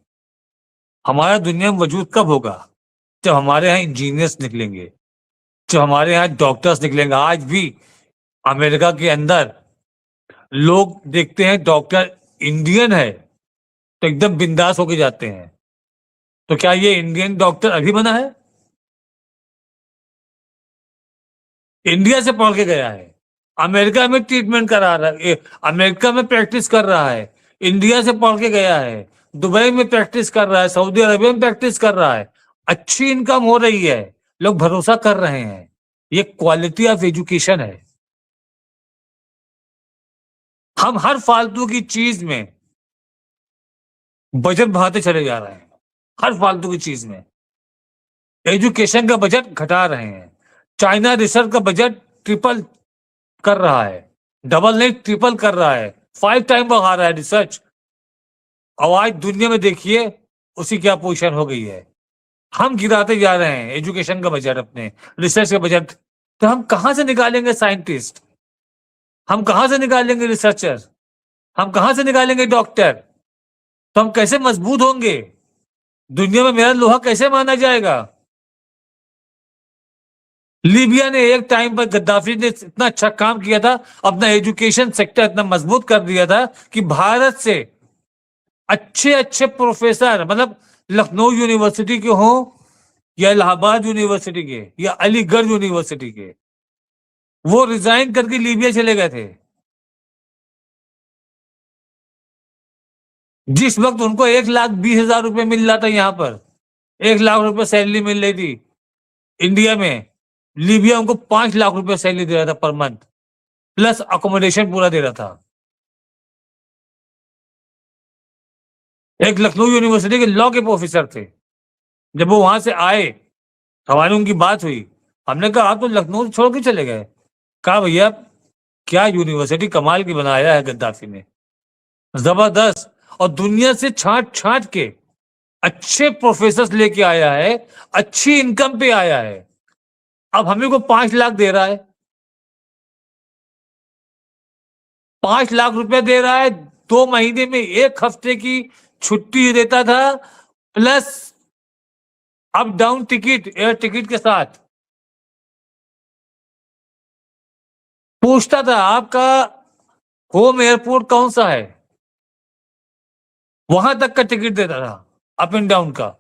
हमारा दुनिया में वजूद कब होगा? जब हमारे यहाँ इंजीनियर्स निकलेंगे, जब हमारे यहाँ डॉक्टर्स निकलेंगे। आज भी अमेरिका के अंदर लोग देखते हैं डॉक्टर इंडियन है तो एकदम बिंदास होके जाते हैं। तो क्या ये इंडियन डॉक्टर अभी बना है? इंडिया से पढ़ के गया है, अमेरिका में ट्रीटमेंट करा रहा है, अमेरिका में प्रैक्टिस कर रहा है, इंडिया से पढ़ के गया है, दुबई में प्रैक्टिस कर रहा है, सऊदी अरबिया में प्रैक्टिस कर रहा है, अच्छी इनकम हो रही है, लोग भरोसा कर रहे हैं। ये क्वालिटी ऑफ एजुकेशन है। हम हर फालतू की चीज में बजट बढ़ाते चले जा रहे हैं हर फालतू की चीज में। एजुकेशन का बजट घटा रहे हैं। चाइना रिसर्च का बजट ट्रिपल कर रहा है, डबल नहीं ट्रिपल कर रहा है, 5 टाइम बढ़ा रहा है रिसर्च। और आज दुनिया में देखिए उसी क्या पोजीशन हो गई है। हम गिराते जा रहे हैं एजुकेशन का बजट, अपने रिसर्च का बजट। तो हम कहां से निकालेंगे साइंटिस्ट, हम कहां से निकालेंगे रिसर्चर, हम कहां से निकालेंगे डॉक्टर? तो हम कैसे मजबूत होंगे? दुनिया में मेरा लोहा कैसे माना जाएगा? लीबिया ने एक टाइम पर गद्दाफी ने इतना अच्छा काम किया था, अपना एजुकेशन सेक्टर इतना मजबूत कर दिया था कि भारत से अच्छे अच्छे प्रोफेसर, मतलब लखनऊ यूनिवर्सिटी के हों या इलाहाबाद यूनिवर्सिटी के या अलीगढ़ यूनिवर्सिटी के, वो रिजाइन करके लीबिया चले गए थे। जिस वक्त उनको 1,20,000 रुपए मिल रहा था, यहां पर 1 लाख रुपए सैलरी मिल रही थी इंडिया में, लीबिया उनको 5 लाख रुपए सैलरी दे रहा था पर मंथ, प्लस अकोमोडेशन पूरा दे रहा था। एक लखनऊ यूनिवर्सिटी के लॉ के प्रोफेसर थे। जब वो वहां से आए, हमारी उनकी बात हुई, हमने कहा आप तो लखनऊ छोड़ के चले गए। कहा भैया क्या यूनिवर्सिटी कमाल की बनाया है गद्दाफी ने, जबरदस्त। और दुनिया से छांट छांट के अच्छे प्रोफेसर लेके आया है, अच्छी इनकम पे आया है। अब हमें को 5 लाख दे रहा है, 5 लाख रुपए दे रहा है। 2 महीने में 1 हफ्ते की छुट्टी देता था, plus up down ticket, air ticket के साथ। पूछता था आपका होम एयरपोर्ट कौन सा है, वहां तक का टिकट देता था, अप एंड डाउन का।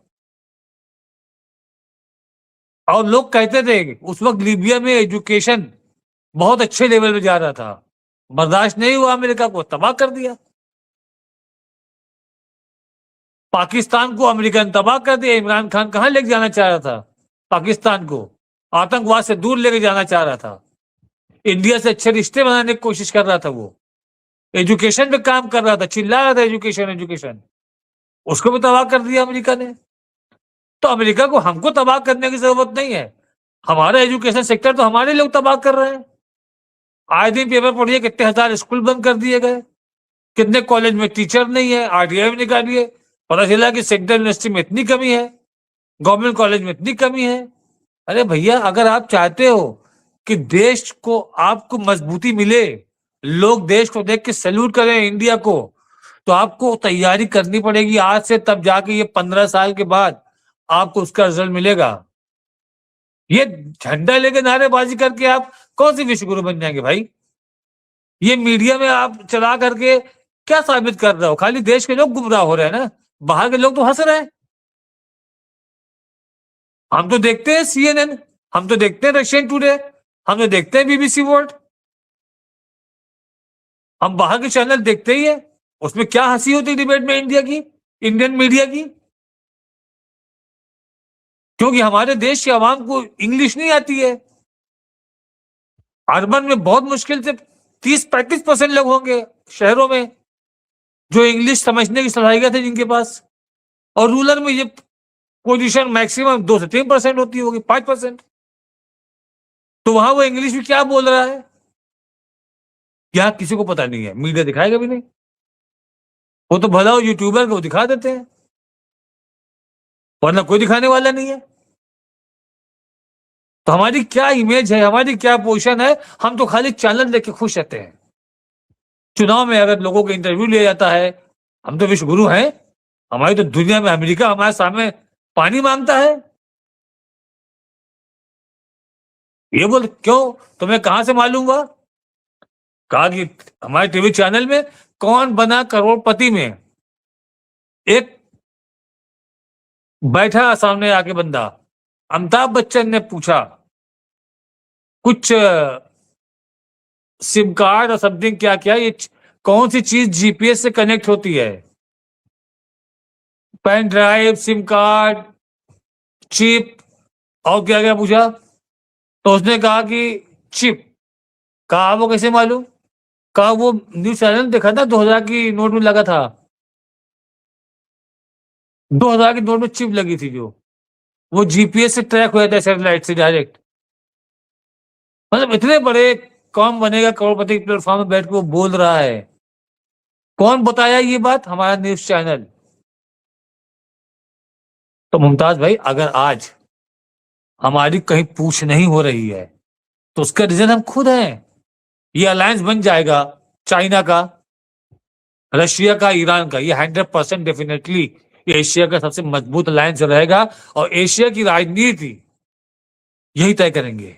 और लोग कहते थे उस वक्त लीबिया में एजुकेशन बहुत अच्छे लेवल पे जा रहा था, बर्दाश्त नहीं हुआ, अमेरिका को तबाह कर दिया। पाकिस्तान को अमेरिका ने तबाह कर दिया। इमरान खान कहां लेके जाना चाह रहा था पाकिस्तान को? आतंकवाद से दूर लेके जाना चाह रहा था, इंडिया से अच्छे रिश्ते बनाने की कोशिश कर रहा था। वो एजुकेशन पे काम कर रहा था, चिल्ला रहा था एजुकेशन एजुकेशन, उसको भी तबाह कर दिया अमेरिका ने। तो अमेरिका को हमको तबाह करने की जरूरत नहीं है, हमारा एजुकेशन सेक्टर तो हमारे लोग तबाह कर रहे हैं। आए दिन पेपर पढ़िए, कितने हजार स्कूल बंद कर दिए गए, कितने कॉलेज में टीचर नहीं है, आरटीआई में निकालिए, पता चला कि सेंट्रल यूनिवर्सिटी में इतनी कमी है, गवर्नमेंट कॉलेज में इतनी कमी है। अरे भैया अगर आप चाहते हो कि देश को आपको मजबूती मिले, लोग देश को देख के सैल्यूट करें इंडिया को, तो आपको तैयारी करनी पड़ेगी आज से, तब जाके ये 15 साल के बाद आपको उसका रिजल्ट मिलेगा। ये झंडा लेके नारेबाजी करके आप कौन सी विश्व गुरु बन जाएंगे भाई? ये मीडिया में आप चला करके क्या साबित कर रहे हो? खाली देश के लोग गुमराह हो रहे हैं ना, बाहर के लोग तो हंस रहे हैं। हम तो देखते हैं CNN, हम तो देखते हैं रशियन टुडे, हम तो देखते हैं BBC वर्ल्ड, हम बाहर के चैनल देखते ही है। उसमें क्या हंसी होती है डिबेट में इंडिया की, इंडियन मीडिया की? क्योंकि हमारे देश के आवाम को इंग्लिश नहीं आती है। अर्बन में बहुत मुश्किल से 30-35% लोग होंगे शहरों में जो इंग्लिश समझने की सलाहियत है जिनके पास, और रूरल में ये पोजीशन मैक्सिमम 2 से 3% होती होगी, 5%। तो वहां वो इंग्लिश में क्या बोल रहा है यहाँ किसी को पता नहीं है, मीडिया दिखाएगा भी नहीं। वो तो भला यूट्यूबर को दिखा देते हैं, वरना कोई दिखाने वाला नहीं है। तो हमारी क्या इमेज है, हमारी क्या पोजीशन है? हम तो खाली चैनल देख के खुश रहते हैं। चुनाव में अगर लोगों का इंटरव्यू लिया जाता है, हम तो विश्व गुरु हैं, हमारी तो दुनिया में अमेरिका हमारे सामने पानी मांगता है। ये बोल क्यों, तुम्हें कहां से मालूम हुआ? कहा कि हमारे टीवी चैनल में कौन बना करोड़पति में, एक बैठा सामने आके बंदा, अमिताभ बच्चन ने पूछा कुछ सिम कार्ड और समथिंग क्या क्या, ये कौन सी चीज जीपीएस से कनेक्ट होती है? Pen drive, sim card, chip, और क्या क्या पूछा? तो उसने कहा कि चिप। कहा वो कैसे मालूम? कहा वो न्यूज चैनल देखा था, 2000 की नोट में लगा था। 2000 के नोट में चिप लगी थी, जो वो जीपीएस से ट्रैक हुआ था, सैटेलाइट से डायरेक्ट। मतलब इतने बड़े कौन बनेगा करोड़पति प्लेटफॉर्म में बैठ के वो बोल रहा है। कौन बताया ये बात? हमारा न्यूज चैनल। तो मुमताज भाई, अगर आज हमारी कहीं पूछ नहीं हो रही है तो उसका रीजन हम खुद हैं। ये अलायंस बन जाएगा चाइना का, रशिया का, ईरान का, ये 100% डेफिनेटली एशिया का सबसे मजबूत अलायंस रहेगा और एशिया की राजनीति यही तय करेंगे।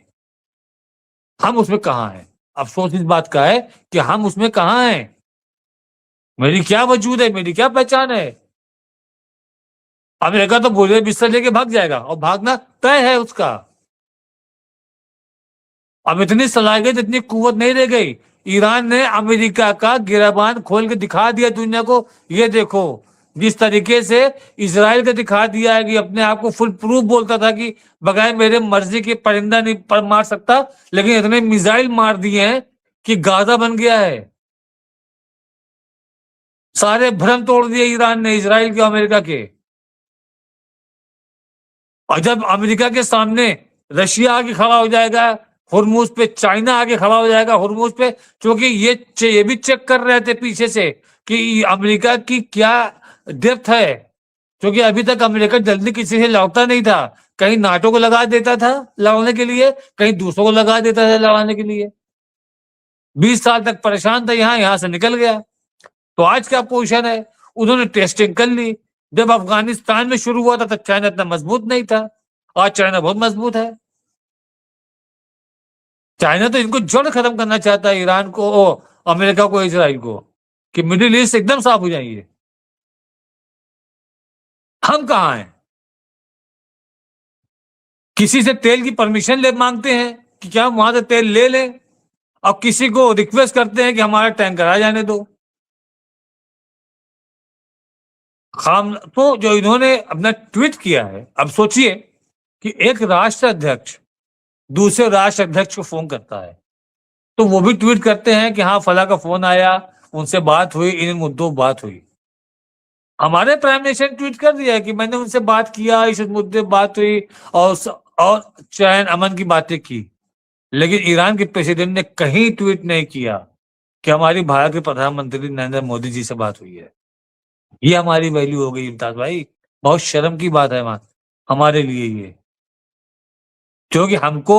हम उसमें कहां हैं? अफसोस इस बात का है कि हम उसमें कहां हैं। मेरी क्या वजूद है, मेरी क्या पहचान है? अमेरिका तो बोले बिस्तर लेके भाग जाएगा और भागना तय है उसका। अब इतनी सलाहियत, इतनी कुव्वत नहीं रह गई। ईरान ने अमेरिका का गिराबान खोल के दिखा दिया दुनिया को। ये देखो जिस तरीके से इजराइल का दिखा दिया है कि अपने आप को फुल प्रूफ बोलता था कि बगैर मेरे मर्जी के परिंदा नहीं पर मार सकता, लेकिन इतने मिसाइल मार दिए हैं कि गाजा बन गया है। सारे भ्रम तोड़ दिए ईरान ने, इजराइल के, अमेरिका के। और जब अमेरिका के सामने रशिया आगे खड़ा हो जाएगा हुर्मुज पे, चाइना आगे खड़ा हो जाएगा हुर्मुज पे, क्योंकि ये भी चेक कर रहे थे पीछे से कि अमेरिका की क्या डेप्थ है। क्योंकि अभी तक अमेरिका जल्दी किसी से लड़ता नहीं था। कहीं नाटो को लगा देता था लड़ने के लिए, कहीं दूसरों को लगा देता था लड़ाने के लिए। 20 साल तक परेशान था, यहां से निकल गया। तो आज क्या पोजीशन है? उन्होंने टेस्टिंग कर ली। जब अफगानिस्तान में शुरू हुआ था तब चाइना इतना मजबूत नहीं था, आज चाइना बहुत मजबूत है। चाइना तो इनको जड़ खत्म करना चाहता है, ईरान को, अमेरिका को, इजराइल को, कि मिडिल ईस्ट एकदम साफ हो जाएंगे। हम कहां हैं? किसी से तेल की परमिशन ले मांगते हैं कि क्या हम वहां से तेल ले लें, और किसी को रिक्वेस्ट करते हैं कि हमारा टैंकर आ जाने दो। खाम तो जो इन्होंने अपना ट्वीट किया है, अब सोचिए कि एक राष्ट्र अध्यक्ष दूसरे राष्ट्र अध्यक्ष को फोन करता है तो वो भी ट्वीट करते हैं कि हाँ फला का फोन आया, उनसे बात हुई, इन मुद्दों बात हुई। हमारे प्राइम मिनिस्टर ने ट्वीट कर दिया है कि मैंने उनसे बात किया, इस मुद्दे बात हुई और चैन अमन की बातें की। लेकिन ईरान के प्रेसिडेंट ने कहीं ट्वीट नहीं किया कि हमारी भारत के प्रधानमंत्री नरेंद्र मोदी जी से बात हुई है। ये हमारी वैल्यू हो गई इम्ताज भाई, बहुत शर्म की बात है हमारे लिए ये। क्योंकि हमको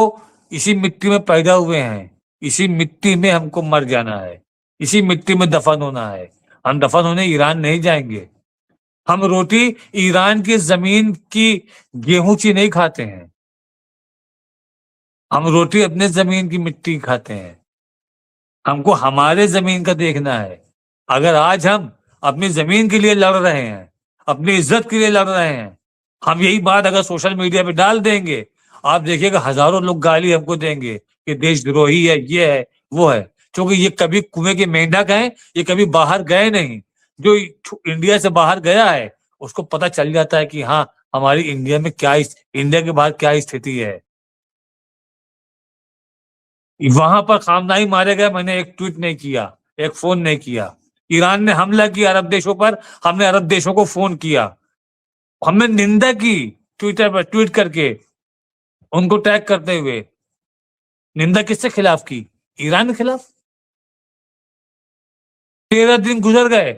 इसी मिट्टी में पैदा हुए हैं, इसी मिट्टी में हमको मर जाना है, इसी मिट्टी में दफन होना है। हम दफन होने ईरान नहीं जाएंगे। हम रोटी ईरान की जमीन की गेहूं ची नहीं खाते हैं, हम रोटी अपने जमीन की मिट्टी खाते हैं। हमको हमारे जमीन का देखना है। अगर आज हम अपनी जमीन के लिए लड़ रहे हैं, अपनी इज्जत के लिए लड़ रहे हैं, हम यही बात अगर सोशल मीडिया पे डाल देंगे, आप देखिएगा हजारों लोग गाली हमको देंगे कि देशद्रोही है, ये है, वो है। क्योंकि ये कभी कुएं के मेंढक हैं, ये कभी बाहर गए नहीं। जो इंडिया से बाहर गया है उसको पता चल जाता है कि हाँ हमारी इंडिया में क्या, इंडिया के बाहर क्या स्थिति है। वहां पर खामनाई मारे गए, मैंने एक ट्वीट नहीं किया, एक फोन नहीं किया। ईरान ने हमला किया अरब देशों पर, हमने अरब देशों को फोन किया, हमने निंदा की ट्विटर पर ट्वीट करके, उनको टैग करते हुए। निंदा किसके खिलाफ की? ईरान के खिलाफ। 13 दिन गुजर गए,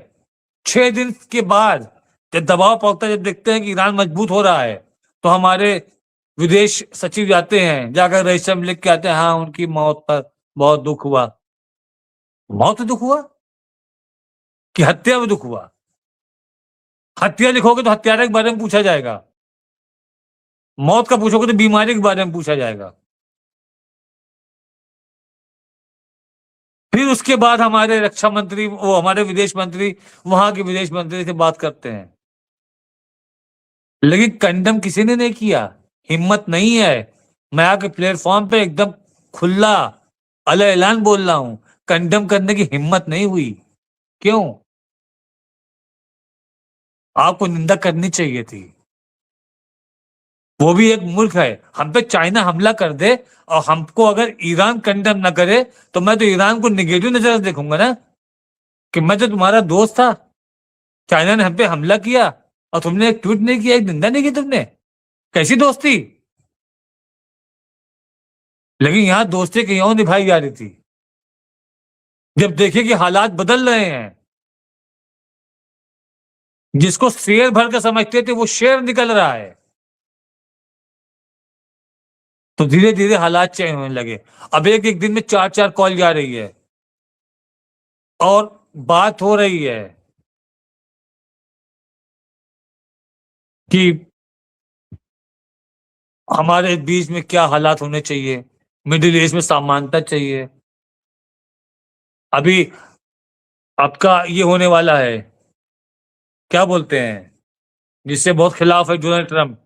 6 दिन के बाद जब दबाव पड़ता है, जब देखते हैं कि ईरान मजबूत हो रहा है, तो हमारे विदेश सचिव जाते हैं, जाकर रजिस्टर लिख के आते हैं, हाँ उनकी मौत पर बहुत दुख हुआ। मौत दुख हुआ कि हत्या में दुख हुआ? हत्या लिखोगे तो हत्यारे के बारे में पूछा जाएगा, मौत का पूछोगे तो बीमारी के बारे में पूछा जाएगा। फिर उसके बाद हमारे रक्षा मंत्री, वो हमारे विदेश मंत्री वहां के विदेश मंत्री से बात करते हैं, लेकिन कंडम किसी ने नहीं किया, हिम्मत नहीं है। मैं आके प्लेटफॉर्म पे एकदम खुला अला ऐलान बोल रहा हूं, कंडम करने की हिम्मत नहीं हुई। क्यों? आपको निंदा करनी चाहिए थी। वो भी एक मुल्क है, हम पे चाइना हमला कर दे और हमको अगर ईरान कंडम ना करे तो मैं तो ईरान को निगेटिव नजर से देखूंगा ना, कि मैं तो तुम्हारा दोस्त था, चाइना ने हम पे हमला किया और तुमने एक ट्वीट नहीं किया, एक निंदा नहीं की तुमने? कैसी दोस्ती? लेकिन यहां दोस्ती कहीं और निभाई जा रही थी। जब देखे कि हालात बदल रहे हैं, जिसको शेर भर कर समझते थे वो शेर निकल रहा है, तो धीरे धीरे हालात चेंज होने लगे। अब एक एक दिन में 4-4 कॉल जा रही है और बात हो रही है कि हमारे बीच में क्या हालात होने चाहिए, मिडिल ईस्ट में समानता चाहिए। अभी आपका ये होने वाला है, क्या बोलते हैं, जिससे बहुत खिलाफ है डोनाल्ड ट्रंप।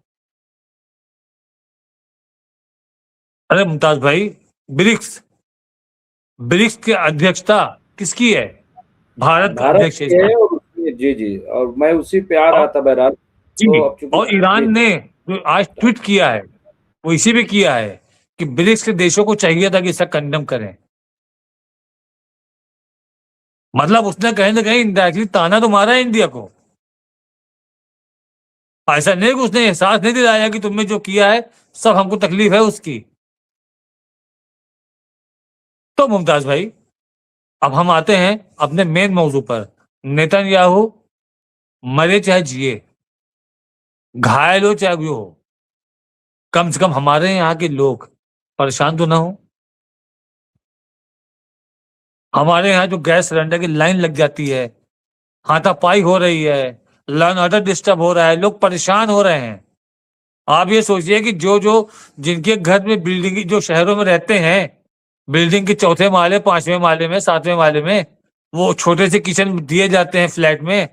अरे मुमताज भाई, ब्रिक्स ब्रिक्स की अध्यक्षता किसकी है? भारत का भारत अध्यक्ष है के इसका। है और जी जी, और मैं उसी पे आ रहा था बहरहाल। जी, तो अब चूंकि और ईरान ने जो आज ट्वीट किया है वो इसी पे किया है कि ब्रिक्स के देशों को चाहिए था कि इसका कंडेम करें। मतलब उसने कहीं ना कहीं इनडायरेक्टली ताना तो मारा है इंडिया को। ऐसा नहीं कि उसने एहसास नहीं दिलाया कि तुमने जो किया है सब हमको तकलीफ है उसकी। तो मुमताज भाई, अब हम आते हैं अपने मेन मौजू पर। नेतन्याहू मरे चाहे जिए, घायल हो चाहे भी हो, कम से कम हमारे यहाँ के लोग परेशान तो ना हो। हमारे यहाँ जो गैस सिलेंडर की लाइन लग जाती है, हाथापाई हो रही है, लॉ एंड ऑर्डर डिस्टर्ब हो रहा है, लोग परेशान हो रहे हैं। आप ये सोचिए कि जो जो जिनके घर में बिल्डिंग, जो शहरों में रहते हैं, बिल्डिंग के चौथे माले, 5वें माले में, 7वें माले में वो छोटे से किचन दिए जाते हैं फ्लैट में,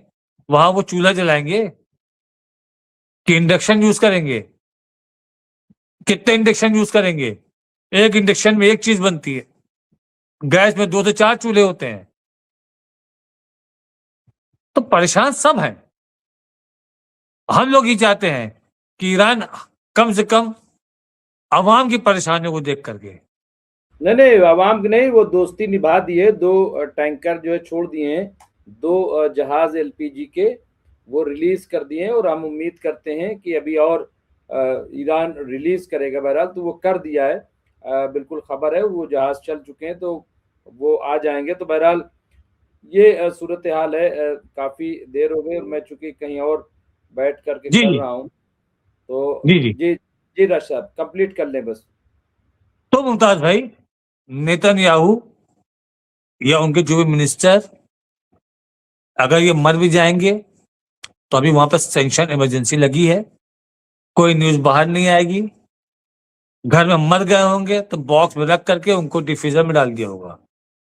वहां वो चूल्हा जलाएंगे कि इंडक्शन यूज करेंगे? कितने इंडक्शन यूज करेंगे? एक इंडक्शन में एक चीज बनती है, गैस में 2 से 4 चूल्हे होते हैं। तो परेशान सब हैं। हम लोग ही चाहते हैं कि ईरान कम से कम अवाम की परेशानियों को देख करके, नहीं आवाम की नहीं, वो दोस्ती निभा दिए। 2 टैंकर जो है छोड़ दिए हैं, 2 जहाज एलपीजी के वो रिलीज कर दिए हैं, और हम उम्मीद करते हैं कि अभी और ईरान रिलीज करेगा। बहरहाल तो वो कर दिया है, बिल्कुल खबर है, वो जहाज चल चुके हैं, तो वो आ जाएंगे। तो बहरहाल ये सूरत हाल है। काफी देर हो गई और मैं चूंकि कहीं और बैठ करके जी कर जी रहा हूँ, तो जी जी। जी जी रशाद कंप्लीट कर लें बस। तो मुमताज भाई, नेतन्याहू या उनके जो भी मिनिस्टर अगर ये मर भी जाएंगे तो अभी वहां पर सैंक्शन इमरजेंसी लगी है, कोई न्यूज बाहर नहीं आएगी। घर में मर गए होंगे तो बॉक्स में रख करके उनको डिफ्यूजर में डाल दिया होगा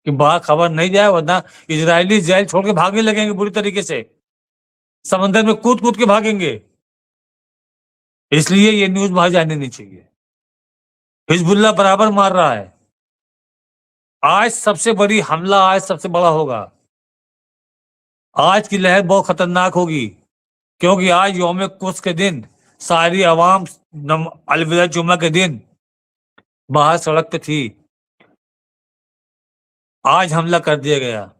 कि बाहर खबर नहीं जाए, वरना इजरायली जेल छोड़ के भागने लगेंगे बुरी तरीके से, समंदर में कूद कूद के भागेंगे। इसलिए ये न्यूज बाहर जाने नहीं चाहिए। हिजबुल्लाह बराबर मार रहा है। आज सबसे बड़ी हमला, आज सबसे बड़ा होगा। आज की लहर बहुत खतरनाक होगी, क्योंकि आज यौम कुद्स के दिन सारी आवाम अलविदा जुम्मा के दिन बाहर सड़क पे थी। आज हमला कर दिया गया,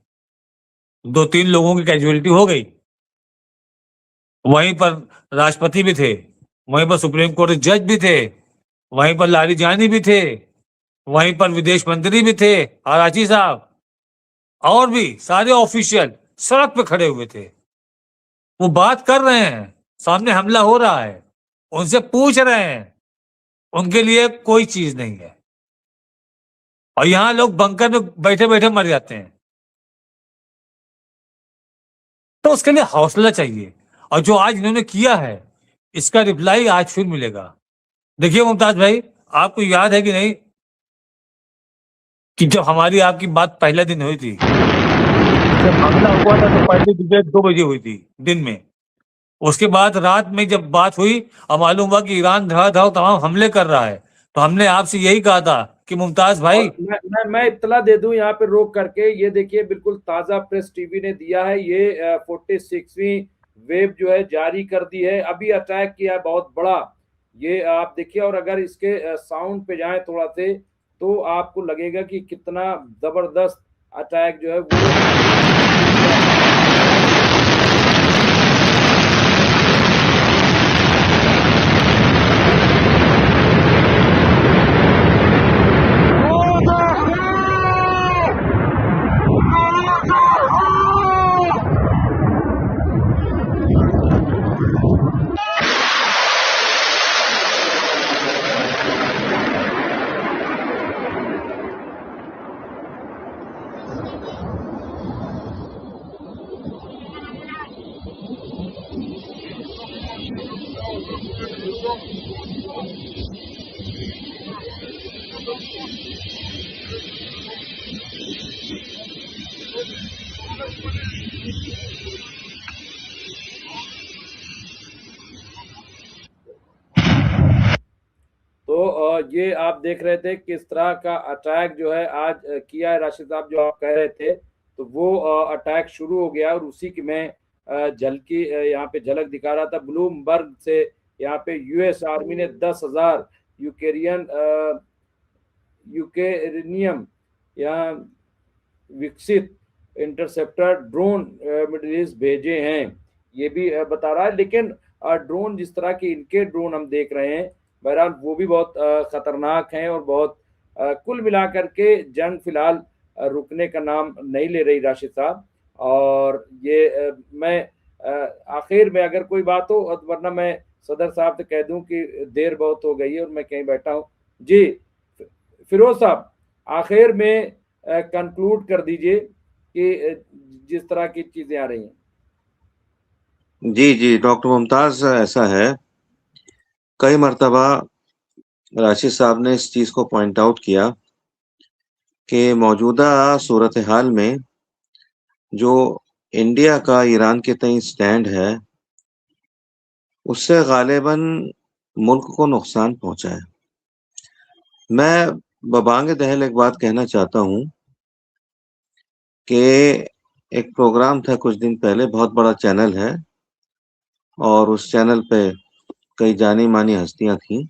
2-3 लोगों की कैजुअलिटी हो गई। वहीं पर राष्ट्रपति भी थे, वहीं पर सुप्रीम कोर्ट जज भी थे, वहीं पर लारीजानी भी थे, वहीं पर विदेश मंत्री भी थे, आराची साहब, और भी सारे ऑफिशियल सड़क पे खड़े हुए थे। वो बात कर रहे हैं, सामने हमला हो रहा है, उनसे पूछ रहे हैं, उनके लिए कोई चीज नहीं है। और यहां लोग बंकर में बैठे बैठे मर जाते हैं। तो उसके लिए हौसला चाहिए, और जो आज इन्होंने किया है इसका रिप्लाई आज फिर मिलेगा। देखिए मुमताज भाई, आपको याद है कि नहीं कि जब हमारी आपकी बात पहले दिन हुई थी, जब हमला हुआ था तो पहले डिबेट 2 बजे हुई थी दिन में। उसके बाद रात में जब बात हुई और मालूम हुआ कि ईरान धड़ाधड़ तमाम हमले कर रहा है, तो हमने आपसे यही कहा था कि मुमताज भाई, मैं इत्तला दे दूं यहाँ पे रोक करके। ये देखिए, बिल्कुल ताजा प्रेस टीवी ने दिया है, ये 46वीं वेव जो है जारी कर दी है। अभी अटैक किया है बहुत बड़ा, ये आप देखिए। और अगर इसके साउंड पे जाएं थोड़ा से, तो आपको लगेगा कि कितना जबरदस्त अटैक जो है वो ये आप देख रहे थे किस तरह का अटैक जो है आज किया है राशिद साहब, जो आप कह रहे थे, तो वो अटैक शुरू हो गया और उसी की मैं झलकी यहाँ पे झलक दिखा रहा था ब्लूमबर्ग से। यहाँ पे यूएस आर्मी ने 10,000 यूकेरेनियम या विकसित इंटरसेप्टर ड्रोन मिडिल ईस्ट भेजे हैं, ये भी बता रहा है। लेकिन ड्रोन जिस तरह के इनके ड्रोन हम देख रहे हैं, बहरहाल वो भी बहुत खतरनाक हैं और बहुत कुल मिलाकर के जंग फिलहाल रुकने का नाम नहीं ले रही राशिद साहब। और ये मैं आखिर में अगर कोई बात हो, वरना मैं सदर साहब से कह दूं कि देर बहुत हो गई है और मैं कहीं बैठा हूं। जी फिरोज साहब, आखिर में कंक्लूड कर दीजिए कि जिस तरह की चीजें आ रही हैं। जी जी डॉक्टर मुमताज, ऐसा है, कई मर्तबा राशिद साहब ने इस चीज को पॉइंट आउट किया कि मौजूदा सूरत हाल में जो इंडिया का ईरान के तई स्टैंड है, उससे गालिबन मुल्क को नुकसान पहुंचा है। मैं बबांग दहल एक बात कहना चाहता हूं कि एक प्रोग्राम था कुछ दिन पहले, बहुत बड़ा चैनल है और उस चैनल पे कई जानी मानी हस्तियां थीं,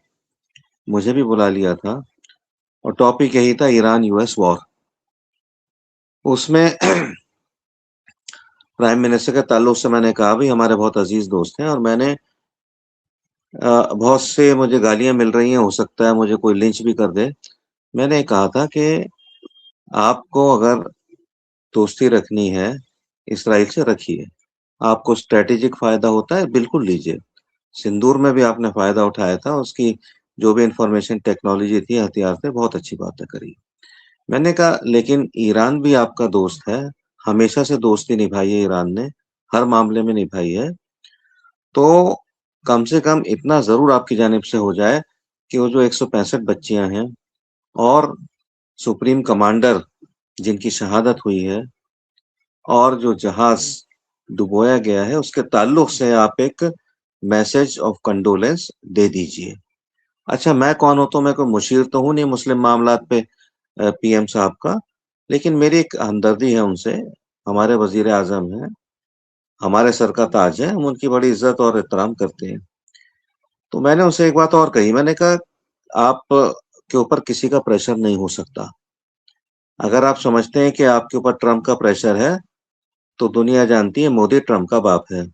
मुझे भी बुला लिया था और टॉपिक यही था ईरान यूएस वॉर। उसमें प्राइम मिनिस्टर के ताल्लुक से मैंने कहा भाई हमारे बहुत अजीज दोस्त हैं और मैंने बहुत से मुझे गालियां मिल रही हैं, हो सकता है मुझे कोई लिंच भी कर दे। मैंने कहा था कि आपको अगर दोस्ती रखनी है इसराइल से रखिए, आपको स्ट्रेटेजिक फायदा होता है बिल्कुल लीजिए। सिंदूर में भी आपने फायदा उठाया था, उसकी जो भी इंफॉर्मेशन टेक्नोलॉजी थी, हथियार थे, बहुत अच्छी बातें करी। मैंने कहा लेकिन ईरान भी आपका दोस्त है, हमेशा से दोस्ती निभाई है ईरान ने, हर मामले में निभाई है, तो कम से कम इतना जरूर आपकी जानिब से हो जाए कि वो जो 165 बच्चियां हैं और सुप्रीम कमांडर जिनकी शहादत हुई है और जो जहाज डुबोया गया है, उसके ताल्लुक से आप एक मैसेज ऑफ कंडोलेंस दे दीजिए। अच्छा, मैं कौन होता हूँ, मैं कोई मुशीर तो हूँ नहीं मुस्लिम मामलात पे पीएम साहब का, लेकिन मेरी एक हमदर्दी है उनसे। हमारे वजीर आजम हैं, हमारे सर का ताज है, हम उनकी बड़ी इज्जत और एहतराम करते हैं। तो मैंने उनसे एक बात और कही, मैंने कहा आप के ऊपर किसी का प्रेशर नहीं हो सकता। अगर आप समझते हैं कि आपके ऊपर ट्रम्प का प्रेशर है, तो दुनिया जानती है मोदी ट्रम्प का बाप है।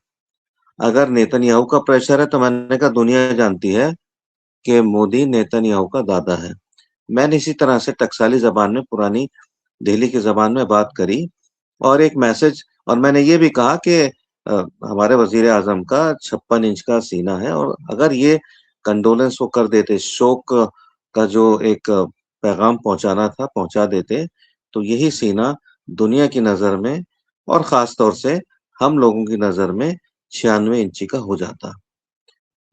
अगर नेतन्याहू का प्रेशर है, तो मैंने कहा दुनिया जानती है कि मोदी नेतन्याहू का दादा है। मैंने इसी तरह से टकसाली जबान में, पुरानी दिल्ली की जबान में बात करी और एक मैसेज, और मैंने ये भी कहा कि हमारे वजीर आजम का 56 इंच का सीना है और अगर ये कंडोलेंस वो कर देते, शोक का जो एक पैगाम पहुंचाना था पहुंचा देते, तो यही सीना दुनिया की नजर में और खास तौर से हम लोगों की नजर में 96 इंची का हो जाता।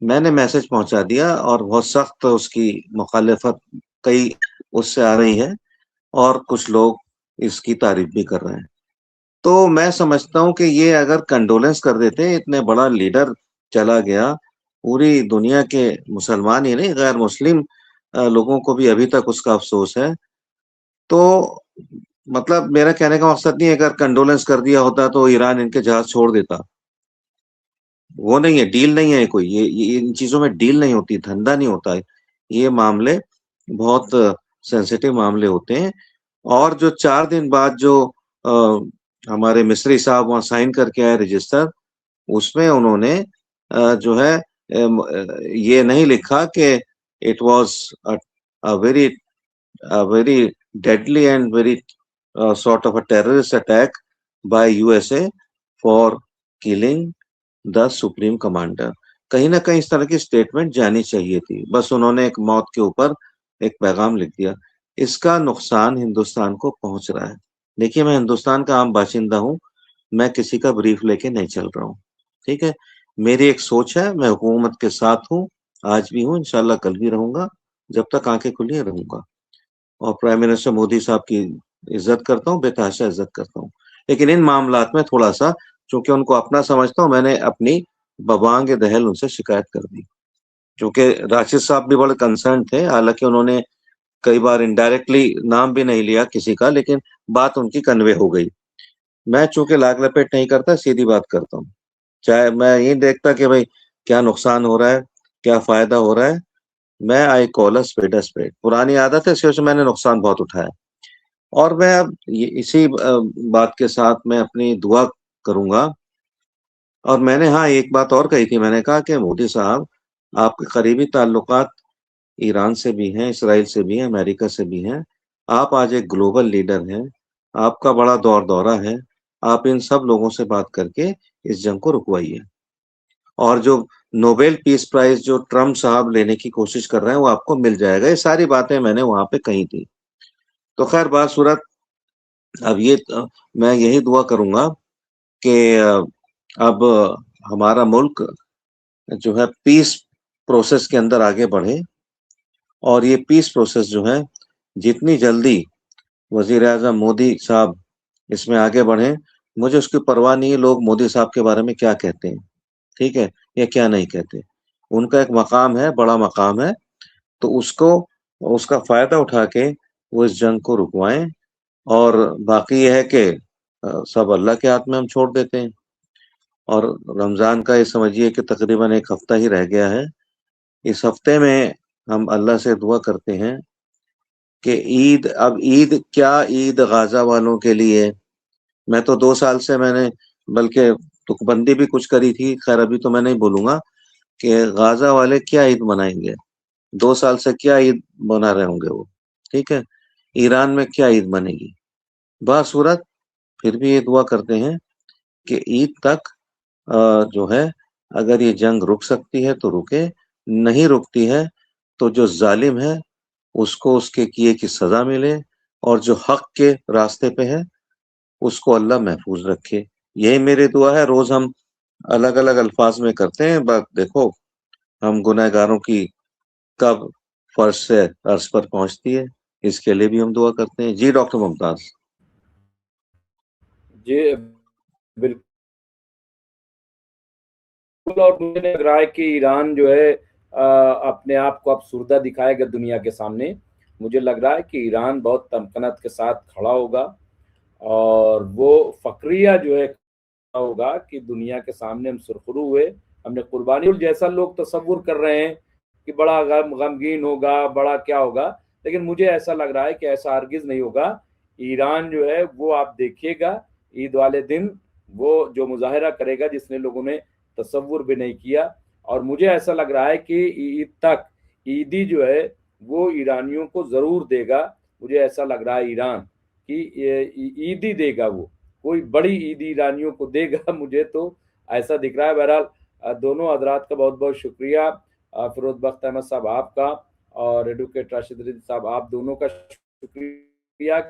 मैंने मैसेज पहुंचा दिया और बहुत सख्त उसकी मुखालिफत कई उससे आ रही है और कुछ लोग इसकी तारीफ भी कर रहे हैं। तो मैं समझता हूं कि ये अगर कंडोलेंस कर देते, इतने बड़ा लीडर चला गया, पूरी दुनिया के मुसलमान ही नहीं गैर मुस्लिम लोगों को भी अभी तक उसका अफसोस है। तो मतलब मेरा कहने का मकसद नहीं है, अगर कंडोलेंस कर दिया होता तो ईरान इनके जहाज छोड़ देता, वो नहीं है, डील नहीं है कोई, ये इन चीजों में डील नहीं होती, धंधा नहीं होता है। ये मामले बहुत सेंसिटिव मामले होते हैं। और जो 4 दिन बाद जो हमारे मिस्री साहब वहां साइन करके आए रजिस्टर, उसमें उन्होंने जो है ये नहीं लिखा कि it was a very very deadly and very sort of a terrorist attack by USA for killing the supreme commander. कहीं ना कहीं इस तरह की स्टेटमेंट जानी चाहिए थी, बस उन्होंने एक मौत के ऊपर एक पैगाम लिख दिया। इसका नुकसान हिंदुस्तान को पहुंच रहा है। देखिए, मैं हिंदुस्तान का आम बाशिंदा हूं, मैं किसी का ब्रीफ लेके नहीं चल रहा हूं, ठीक है। मेरी एक सोच है, मैं हुकूमत के साथ हूं, आज भी हूं, इंशाल्लाह कल भी रहूंगा, जब तक आंखें खुली रहूंगा। और प्राइम मिनिस्टर मोदी साहब की इज्जत करता हूँ, बेतहाशा इज्जत करता हूँ, लेकिन इन मामलात में थोड़ा सा, चूंकि उनको अपना समझता हूँ, मैंने अपनी बबांग दहल उनसे शिकायत कर दी। क्योंकि राशिद साहब भी बड़े कंसर्न थे, हालांकि उन्होंने कई बार इनडायरेक्टली नाम भी नहीं लिया किसी का, लेकिन बात उनकी कन्वे हो गई। मैं चूंकि लाग लपेट नहीं करता, सीधी बात करता हूँ। चाहे मैं ये देखता कि भाई क्या नुकसान हो रहा है, क्या फायदा हो रहा है, मैं I call a spade a spade. पुरानी आदत है, इससे मैंने नुकसान बहुत उठाया। और मैं अब इसी बात के साथ मैं अपनी दुआ करूंगा। और मैंने हाँ एक बात और कही थी, मैंने कहा कि मोदी साहब, आपके करीबी ताल्लुकात ईरान से भी हैं, इसराइल से भी हैं, अमेरिका से भी हैं। आप आज एक ग्लोबल लीडर हैं, आपका बड़ा दौर दौरा है। आप इन सब लोगों से बात करके इस जंग को रुकवाइए। और जो नोबेल पीस प्राइज जो ट्रम्प साहब लेने की कोशिश कर रहे हैं, वो आपको मिल जाएगा। ये सारी बातें मैंने वहां पे कही थी। तो खैर बात सूरत, अब मैं यही दुआ करूंगा कि अब हमारा मुल्क जो है पीस प्रोसेस के अंदर आगे बढ़े। और ये पीस प्रोसेस जो है, जितनी जल्दी वजीर आजम मोदी साहब इसमें आगे बढ़े, मुझे उसकी परवाह नहीं है लोग मोदी साहब के बारे में क्या कहते हैं, ठीक है, या क्या नहीं कहते। उनका एक मकाम है, बड़ा मकाम है। तो उसको, उसका फायदा उठा के वो इस जंग को रुकवाएं। और बाकी यह है कि सब अल्लाह के हाथ में हम छोड़ देते हैं। और रमजान का ये समझिए कि तकरीबन एक हफ्ता ही रह गया है। इस हफ्ते में हम अल्लाह से दुआ करते हैं कि ईद, अब ईद क्या, ईद गाजा वालों के लिए। मैं तो 2 साल से मैंने बल्कि तुकबंदी भी कुछ करी थी, खैर अभी तो मैं नहीं बोलूंगा कि गाजा वाले क्या ईद मनाएंगे। 2 साल से क्या ईद मना रहे होंगे वो, ठीक है। ईरान में क्या ईद मनेगी। बासूरत फिर भी ये दुआ करते हैं कि ईद तक जो है, अगर ये जंग रुक सकती है तो रुके, नहीं रुकती है तो जो जालिम है उसको उसके किए की सजा मिले, और जो हक के रास्ते पे है उसको अल्लाह महफूज रखे। यही मेरी दुआ है। रोज हम अलग अलग अल्फाज में करते हैं बात, देखो हम गुनहगारों की कब फर्श से अर्श पर पहुंचती है, इसके लिए भी हम दुआ करते हैं। जी डॉक्टर मुमताज। जी बिल्कुल। और मुझे लग रहा है कि ईरान जो है अपने आप को अब सुरदा दिखाएगा दुनिया के सामने। मुझे लग रहा है कि ईरान बहुत तमकनत के साथ खड़ा होगा और वो फक्रिया जो है होगा कि दुनिया के सामने हम सुरखरू हुए, हमने कुर्बानी। जैसा लोग तसव्वुर कर रहे हैं कि बड़ा गमगीन होगा, बड़ा क्या होगा, लेकिन मुझे ऐसा लग रहा है कि ऐसा हरगिज नहीं होगा। ईरान जो है वो आप देखिएगा ईद वाले दिन वो जो मुजाहिरा करेगा जिसने लोगों ने तसव्वुर भी नहीं किया। और मुझे ऐसा लग रहा है कि ईद तक ईदी जो है वो ईरानियों को जरूर देगा। मुझे ऐसा लग रहा है ईरान कि ईदी देगा, वो कोई बड़ी ईदी ईरानियों को देगा। मुझे तो ऐसा दिख रहा है। बहरहाल दोनों हजरात का बहुत बहुत शुक्रिया, फिरोज बख्त अहमद साहब आपका और एडवोकेट राशिद रिजवी साहब आप दोनों का शुक्रिया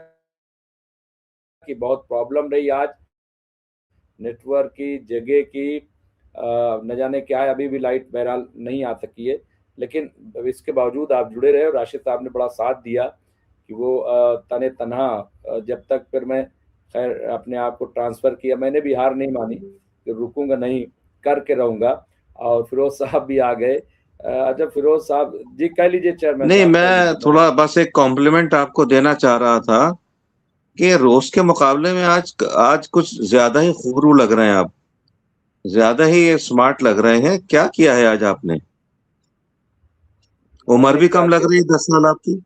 कि बहुत प्रॉब्लम रही आज नेटवर्क की, जगह की, न जाने क्या है, अभी भी लाइट बहरहाल नहीं आ सकी है, लेकिन इसके बावजूद आप जुड़े रहे और राशिद साहब ने बड़ा साथ दिया कि वो तने तनहा जब तक, फिर मैं खैर अपने आप को ट्रांसफ़र किया। मैंने भी हार नहीं मानी कि रुकूंगा नहीं, करके रहूंगा। और फिरोज साहब भी आ गए। अच्छा फिरोज साहब जी, कह लीजिए चेयरमैन नहीं, साहब, कह मैं लीजिए। थोड़ा बस एक कॉम्प्लीमेंट आपको देना चाह रहा था कि रोज के मुकाबले में आज आज कुछ ज्यादा ही खूबरू लग रहे हैं आप, ज्यादा ही स्मार्ट लग रहे हैं। क्या किया है आज आपने? उम्र मैंने भी क्या कम लग किया? रही है, 10 साल आपकी।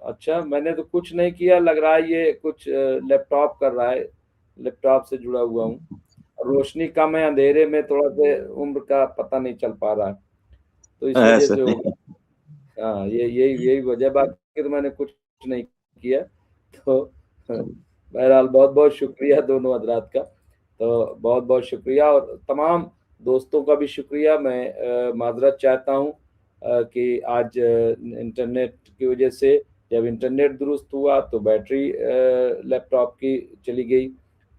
अच्छा, मैंने तो कुछ नहीं किया, लग रहा है ये कुछ लैपटॉप कर रहा है, लैपटॉप से जुड़ा हुआ हूँ। रोशनी कम है, अंधेरे में थोड़ा सा उम्र का पता नहीं चल पा रहा है, तो इस वजह ऐसा से नहीं। होगा। हाँ, ये यही यही वजह, बाकी तो मैंने कुछ नहीं किया। तो बहरहाल बहुत बहुत शुक्रिया दोनों हजरात का। तो बहुत बहुत शुक्रिया और तमाम दोस्तों का भी शुक्रिया। मैं माजरत चाहता हूँ कि आज इंटरनेट की वजह से, जब इंटरनेट दुरुस्त हुआ तो बैटरी लैपटॉप की चली गई।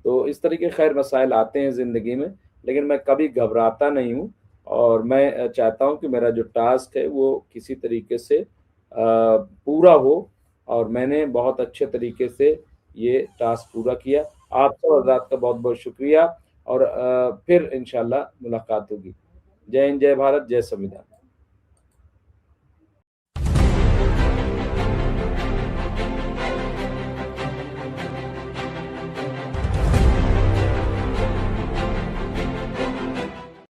तो इस तरीके खैर मसाइल आते हैं ज़िंदगी में, लेकिन मैं कभी घबराता नहीं हूँ। और मैं चाहता हूँ कि मेरा जो टास्क है वो किसी तरीके से पूरा हो, और मैंने बहुत अच्छे तरीके से ये टास्क पूरा किया। आप सब हज़रात का बहुत बहुत शुक्रिया और फिर इंशाल्लाह मुलाकात होगी। जय हिंद, जय भारत, जय संविधान।